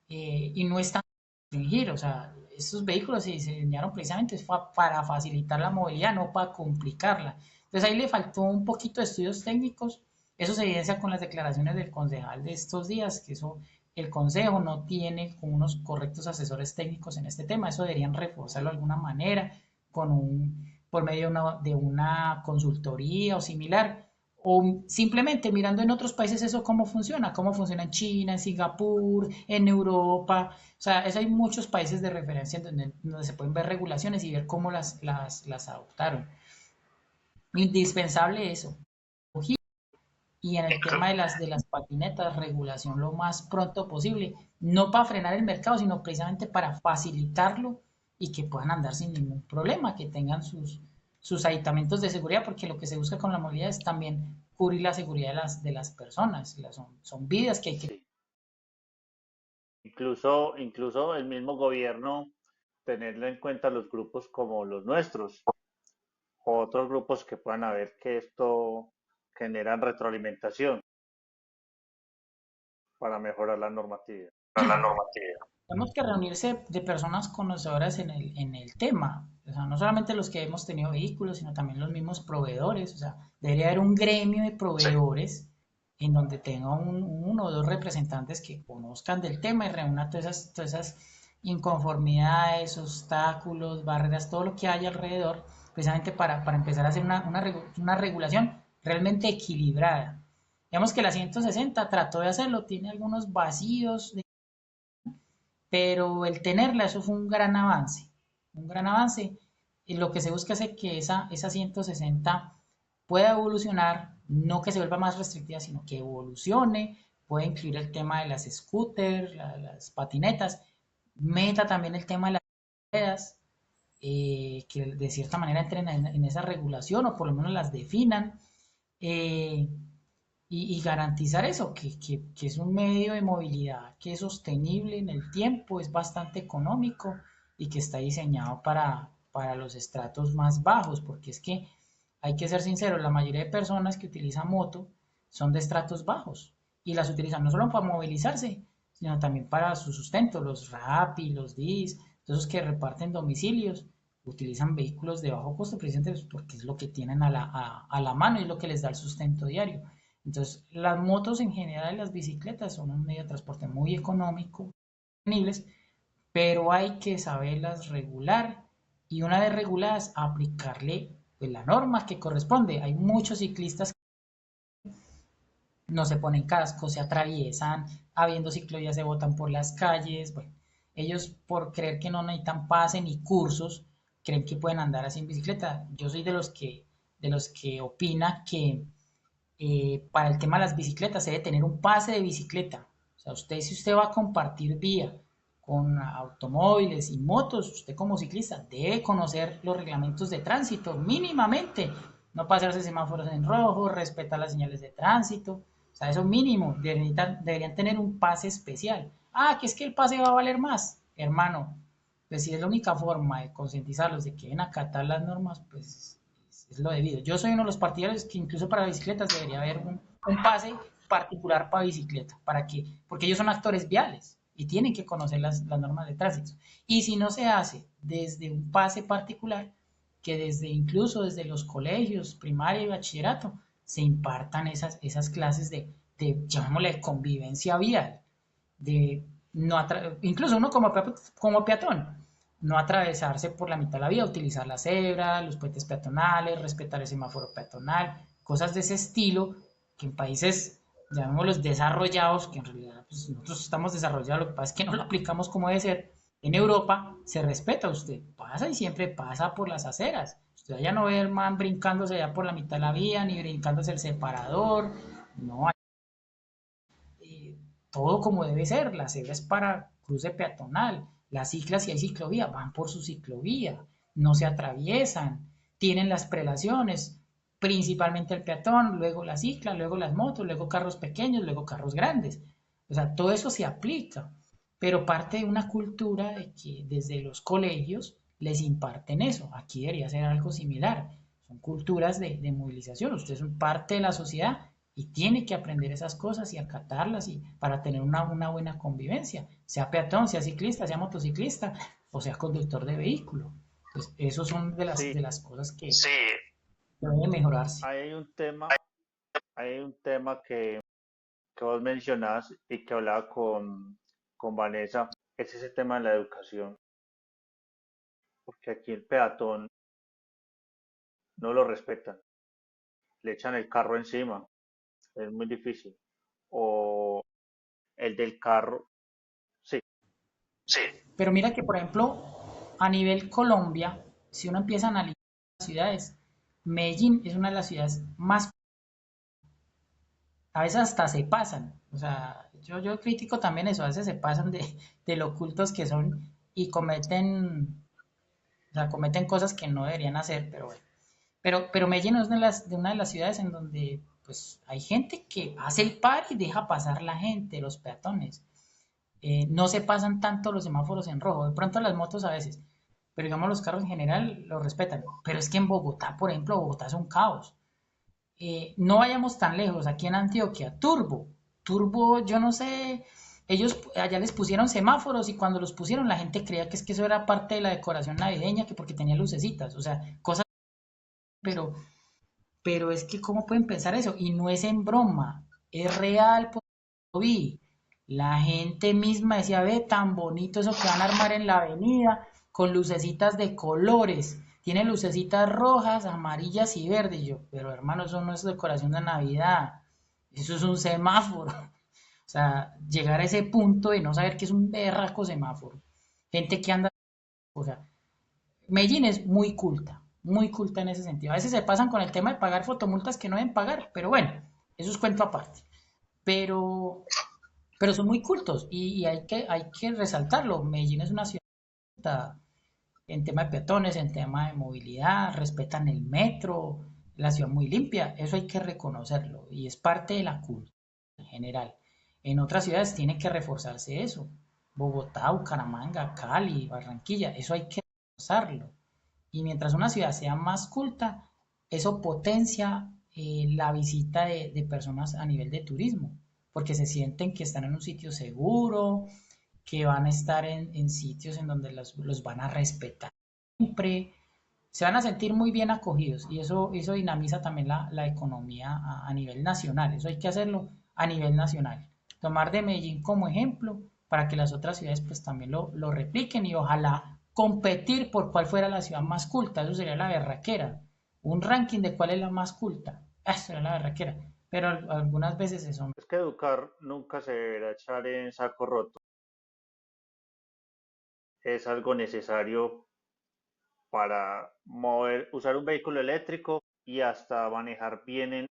Y no es tan restringir, o sea, estos vehículos se diseñaron precisamente para facilitar la movilidad, no para complicarla. Entonces ahí le faltó un poquito de estudios técnicos. Eso se evidencia con las declaraciones del concejal de estos días, que eso el consejo no tiene unos correctos asesores técnicos en este tema. Eso deberían reforzarlo de alguna manera por medio de una consultoría o similar, o simplemente mirando en otros países eso cómo funciona en China, en Singapur, en Europa. O sea, eso hay muchos países de referencia donde se pueden ver regulaciones y ver cómo las adoptaron. Indispensable eso. y en el tema de las patinetas, regulación lo más pronto posible, no para frenar el mercado, sino precisamente para facilitarlo y que puedan andar sin ningún problema, que tengan sus aditamentos de seguridad, porque lo que se busca con la movilidad es también cubrir la seguridad de las personas, son vidas que hay que...
Sí. Incluso el mismo gobierno tenerlo en cuenta los grupos como los nuestros o otros grupos que puedan haber que esto generan retroalimentación para mejorar la normatividad.
La normatividad. Tenemos que reunirse de personas conocedoras en el tema, o sea, no solamente los que hemos tenido vehículos, sino también los mismos proveedores, o sea, debería haber un gremio de proveedores en donde tenga uno o dos representantes que conozcan del tema y reúna todas esas inconformidades, obstáculos, barreras, todo lo que hay alrededor, precisamente para empezar a hacer una regulación realmente equilibrada. Digamos que la 160 trató de hacerlo, tiene algunos vacíos, pero el tenerla, eso fue un gran avance, y lo que se busca es que esa 160 pueda evolucionar, no que se vuelva más restrictiva, sino que evolucione, pueda incluir el tema de las scooters, las patinetas, meta también el tema de las ruedas, que de cierta manera entren en esa regulación o por lo menos las definan. Eh, y garantizar eso, que es un medio de movilidad que es sostenible en el tiempo, es bastante económico y que está diseñado para los estratos más bajos, porque es que hay que ser sinceros, la mayoría de personas que utilizan moto son de estratos bajos y las utilizan no solo para movilizarse, sino también para su sustento, los Rappi, los DIS, todos esos que reparten domicilios, utilizan vehículos de bajo costo precisamente porque es lo que tienen a la mano y es lo que les da el sustento diario. Entonces, las motos en general y las bicicletas son un medio de transporte muy económico, sostenibles, pero hay que saberlas regular y una vez reguladas aplicarle pues, la norma que corresponde. Hay muchos ciclistas que no se ponen cascos, se atraviesan, habiendo ciclovías se botan por las calles. Bueno, ellos por creer que no necesitan pase ni cursos, creen que pueden andar así en bicicleta. Yo soy de los que opina que para el tema de las bicicletas, se debe tener un pase de bicicleta. O sea, usted, si usted va a compartir vía con automóviles y motos, usted como ciclista debe conocer los reglamentos de tránsito mínimamente. No pasarse semáforos en rojo, respetar las señales de tránsito. O sea, eso mínimo. Deberían tener un pase especial. Ah, que es que el pase va a valer más. Hermano, pues si es la única forma de concientizarlos de que deben acatar las normas, pues es lo debido. Yo soy uno de los partidarios que incluso para bicicletas debería haber un pase particular para bicicleta, para que, porque ellos son actores viales y tienen que conocer las normas de tránsito. Y si no se hace desde un pase particular, que desde incluso desde los colegios, primaria y bachillerato, se impartan esas clases llamémosle, convivencia vial, de no incluso uno como peatón, no atravesarse por la mitad de la vía, utilizar la cebra, los puentes peatonales, respetar el semáforo peatonal, cosas de ese estilo que en países, llamémoslos desarrollados, que en realidad pues, nosotros estamos desarrollados, lo que pasa es que no lo aplicamos como debe ser. En Europa se respeta, usted pasa y siempre pasa por las aceras. Usted allá no ve el man brincándose allá por la mitad de la vía, ni brincándose el separador. No, eh, todo como debe ser. La cebra es para cruce peatonal. Las ciclas, si hay ciclovía, van por su ciclovía. No se atraviesan. Tienen las prelaciones. Principalmente el peatón, luego la cicla, luego las motos, luego carros pequeños, luego carros grandes. O sea, todo eso se aplica. Pero parte de una cultura de que desde los colegios les imparten eso. Aquí debería ser algo similar. Son culturas de movilización. Usted es parte de la sociedad y tiene que aprender esas cosas y acatarlas y para tener una buena convivencia, sea peatón, sea ciclista, sea motociclista o sea conductor de vehículo. Pues eso son
Sí,
de las cosas que sí, deben mejorarse.
hay un tema, hay un tema que vos mencionás y que hablaba con Vanessa, es ese tema de la educación, porque aquí el peatón no lo respetan, le echan el carro encima, es muy difícil. O el del carro, sí,
Sí. Pero mira que, por ejemplo, a nivel Colombia, si uno empieza a analizar las ciudades, Medellín es una de las ciudades más a veces hasta se pasan. O sea, yo critico también eso, a veces se pasan de lo ocultos que son y cometen, o sea, cometen cosas que no deberían hacer, pero bueno. Pero Medellín es de una de las ciudades en donde pues hay gente que hace el par y deja pasar la gente, los peatones. No se pasan tanto los semáforos en rojo, de pronto las motos a veces, pero digamos los carros en general lo respetan. Pero es que en Bogotá, por ejemplo, Bogotá es un caos. No vayamos tan lejos, aquí en Antioquia, Turbo, yo no sé, ellos allá les pusieron semáforos y cuando los pusieron la gente creía que eso era parte de la decoración navideña, que porque tenía lucecitas, o sea, cosas, pero, pero es que ¿cómo pueden pensar eso? Y no es en broma, es real, porque lo vi. La gente misma decía, ve, tan bonito eso que van a armar en la avenida, con lucecitas de colores. Tiene lucecitas rojas, amarillas y verdes. Y yo, pero hermano, eso no es decoración de Navidad. Eso es un semáforo. O sea, llegar a ese punto de no saber que es un berraco semáforo. Gente que anda, o sea, Medellín es muy culta en ese sentido. A veces se pasan con el tema de pagar fotomultas que no deben pagar, pero bueno, eso es cuento aparte. Pero, pero son muy cultos y hay que resaltarlo. Medellín es una ciudad en tema de peatones, en tema de movilidad, respetan el metro, la ciudad muy limpia, eso hay que reconocerlo y es parte de la cultura en general. En otras ciudades tiene que reforzarse eso. Bogotá, Bucaramanga, Cali, Barranquilla, eso hay que reforzarlo. Y mientras una ciudad sea más culta, eso potencia la visita de personas a nivel de turismo, porque se sienten que están en un sitio seguro, que van a estar en sitios en donde los van a respetar siempre, se van a sentir muy bien acogidos y eso dinamiza también la economía a nivel nacional, eso hay que hacerlo a nivel nacional. Tomar de Medellín como ejemplo para que las otras ciudades pues también lo repliquen y ojalá competir por cuál fuera la ciudad más culta, eso sería la berraquera, un ranking de cuál es la más culta, eso sería la berraquera, pero algunas veces eso.
Es que educar nunca se deberá echar en saco roto. Es algo necesario para mover, usar un vehículo eléctrico y hasta manejar bien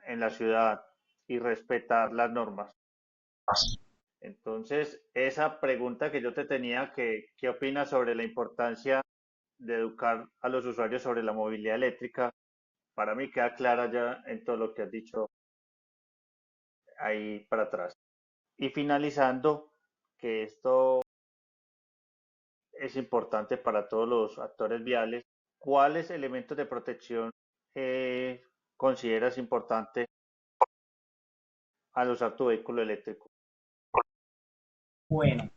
en la ciudad y respetar las normas. Entonces, esa pregunta que yo te tenía, que, ¿qué opinas sobre la importancia de educar a los usuarios sobre la movilidad eléctrica? Para mí queda clara ya en todo lo que has dicho ahí para atrás. Y finalizando, que esto es importante para todos los actores viales, ¿cuáles elementos de protección eh, consideras importante al usar tu vehículo eléctrico?
Bueno,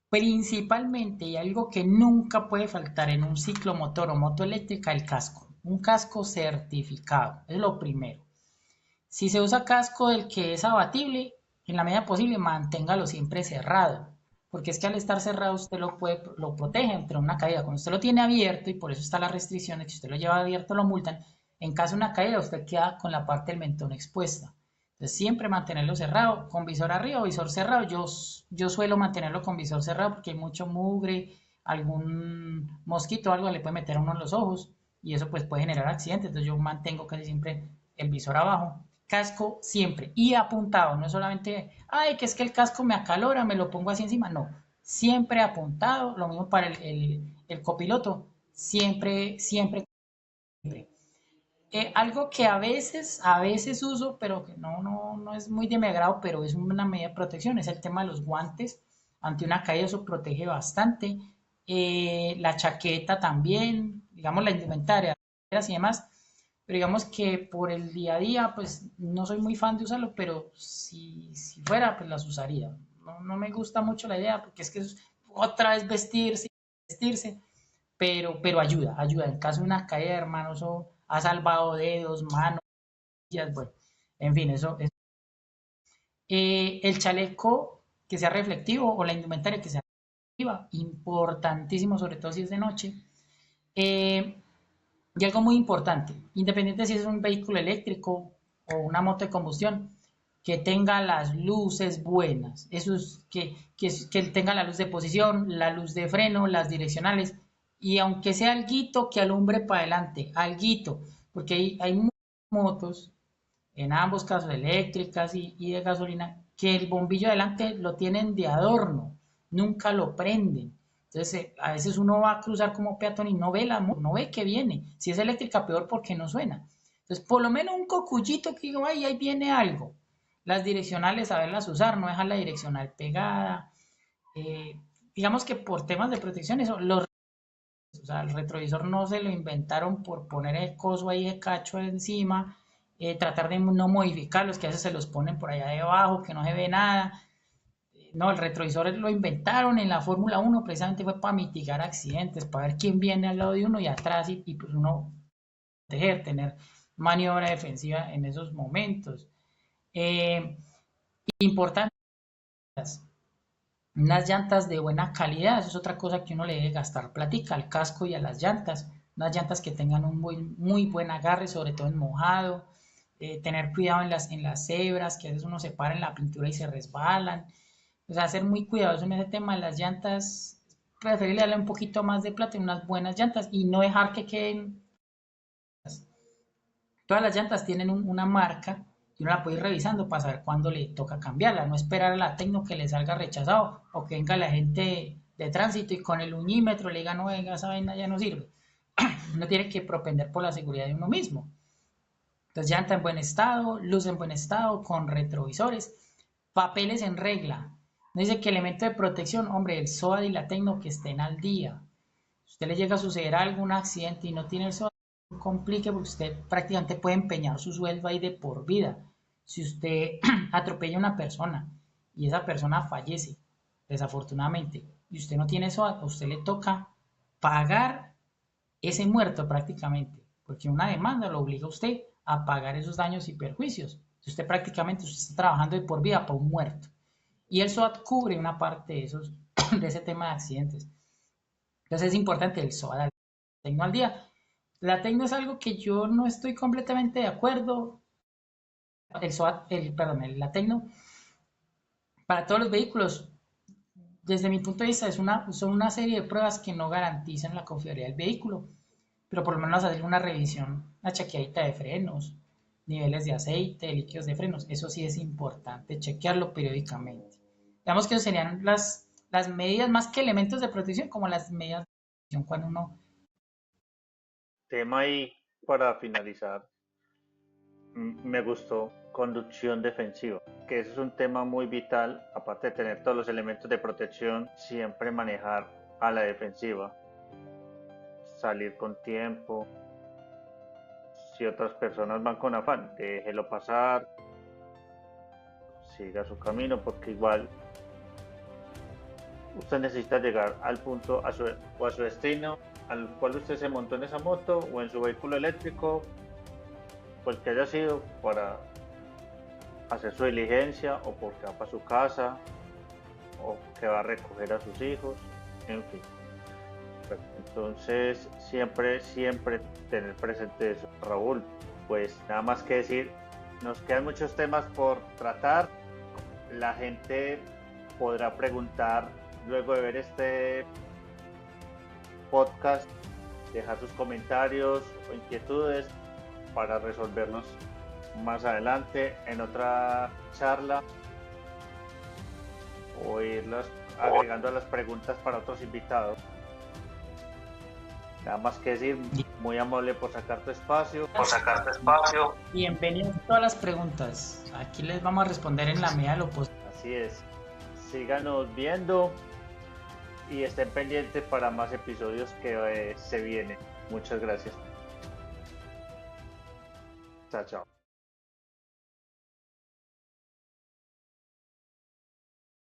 principalmente, y algo que nunca puede faltar en un ciclomotor o moto eléctrica, el casco. Un casco certificado, es lo primero. Si se usa casco del que es abatible, en la medida posible manténgalo siempre cerrado, porque es que al estar cerrado usted lo protege entre una caída. Cuando usted lo tiene abierto, y por eso está la restricción de que usted lo lleva abierto, lo multan, en caso de una caída usted queda con la parte del mentón expuesta. Entonces siempre mantenerlo cerrado, con visor arriba o visor cerrado. Yo suelo mantenerlo con visor cerrado porque hay mucho mugre, algún mosquito o algo le puede meter a uno en los ojos y eso pues puede generar accidentes. Entonces yo mantengo casi siempre el visor abajo, casco siempre y apuntado, no es solamente, ay, que es que el casco me acalora, me lo pongo así encima, no, siempre apuntado, lo mismo para el copiloto, siempre, siempre, siempre. Algo que a veces uso, pero que no es muy de mi agrado, pero es una medida de protección, es el tema de los guantes. Ante una caída eso protege bastante. La chaqueta también, digamos la indumentaria y demás. Pero digamos que por el día a día, pues no soy muy fan de usarlo, pero si fuera, pues las usaría. No me gusta mucho la idea, porque es que es otra vez vestirse, pero ayuda. En caso de una caída, hermano, eso ha salvado dedos, manos, bueno, en fin, el chaleco que sea reflectivo o la indumentaria que sea reflectiva, importantísimo, sobre todo si es de noche. Eh, y algo muy importante, independiente si es un vehículo eléctrico o una moto de combustión, que tenga las luces buenas, eso es que tenga la luz de posición, la luz de freno, las direccionales, y aunque sea alguito que alumbre para adelante, alguito, porque hay motos en ambos casos eléctricas y de gasolina, que el bombillo adelante lo tienen de adorno, nunca lo prenden. Entonces, a veces uno va a cruzar como peatón y no ve no ve que viene. Si es eléctrica, peor porque no suena. Entonces, por lo menos un cocullito que digo, ay, ahí viene algo. Las direccionales, saberlas usar, no dejar la direccional pegada. Eh, digamos que por temas de protección, eso, o sea, el retrovisor no se lo inventaron por poner el coso ahí de cacho encima, tratar de no modificarlos, que a veces se los ponen por allá debajo, que no se ve nada. No, el retrovisor lo inventaron en la Fórmula 1 precisamente fue para mitigar accidentes, para ver quién viene al lado de uno y atrás y pues uno tener maniobra defensiva en esos momentos. Eh, Importante, unas llantas de buena calidad, eso es otra cosa que uno le debe gastar plática al casco y a las llantas, unas llantas que tengan un muy buen agarre, sobre todo en mojado, tener cuidado en las cebras, que a veces uno se para en la pintura y se resbalan, o sea, ser muy cuidadoso en ese tema de las llantas, preferible darle un poquito más de plata en unas buenas llantas y no dejar que queden. Todas las llantas tienen una marca y uno la puede ir revisando para saber cuándo le toca cambiarla, no esperar a la técnico que le salga rechazado o que venga la gente de tránsito y con el uñímetro le diga, no, venga, esa vaina ya no sirve. Uno tiene que propender por la seguridad de uno mismo. Entonces, llanta en buen estado, luz en buen estado, con retrovisores, papeles en regla. No dice que elemento de protección, hombre, el SOAT y la Tecno que estén al día. Si usted le llega a suceder algún accidente y no tiene el SOAT, no complique porque usted prácticamente puede empeñar su sueldo ahí de por vida. Si usted atropella a una persona y esa persona fallece, desafortunadamente, y usted no tiene SOAT, a usted le toca pagar ese muerto prácticamente, porque una demanda lo obliga a usted a pagar esos daños y perjuicios. Usted prácticamente usted está trabajando de por vida para un muerto. Y el SOAT cubre una parte de, esos, de ese tema de accidentes. Entonces es importante el SOAT Tecno al día. La Tecno es algo que yo no estoy completamente de acuerdo. El SOAT, la Tecno, para todos los vehículos, desde mi punto de vista, son una serie de pruebas que no garantizan la confiabilidad del vehículo, pero por lo menos hacer una revisión, una chequeadita de frenos, niveles de aceite, líquidos de frenos, eso sí es importante, chequearlo periódicamente. Digamos que serían las medidas más que elementos de protección, como las medidas de protección cuando uno...
Tema ahí para finalizar, me gustó conducción defensiva, que eso es un tema muy vital, aparte de tener todos los elementos de protección, siempre manejar a la defensiva, salir con tiempo, si otras personas van con afán, déjelo pasar, siga su camino, porque igual usted necesita llegar al punto o a su destino al cual usted se montó en esa moto o en su vehículo eléctrico, pues que haya sido para hacer su diligencia o porque va para su casa o que va a recoger a sus hijos, en fin. Entonces siempre tener presente eso. Raúl, pues nada más que decir, nos quedan muchos temas por tratar. La gente podrá preguntar luego de ver este podcast, dejar sus comentarios o inquietudes para resolverlos más adelante en otra charla o irlas agregando a las preguntas para otros invitados. Nada más que decir, muy amable por sacar tu espacio.
Bienvenidos a todas las preguntas. Aquí les vamos a responder en la medida de lo posible.
Así es. Síganos viendo y estén pendientes para más episodios que se vienen. Muchas gracias. Chao, chao.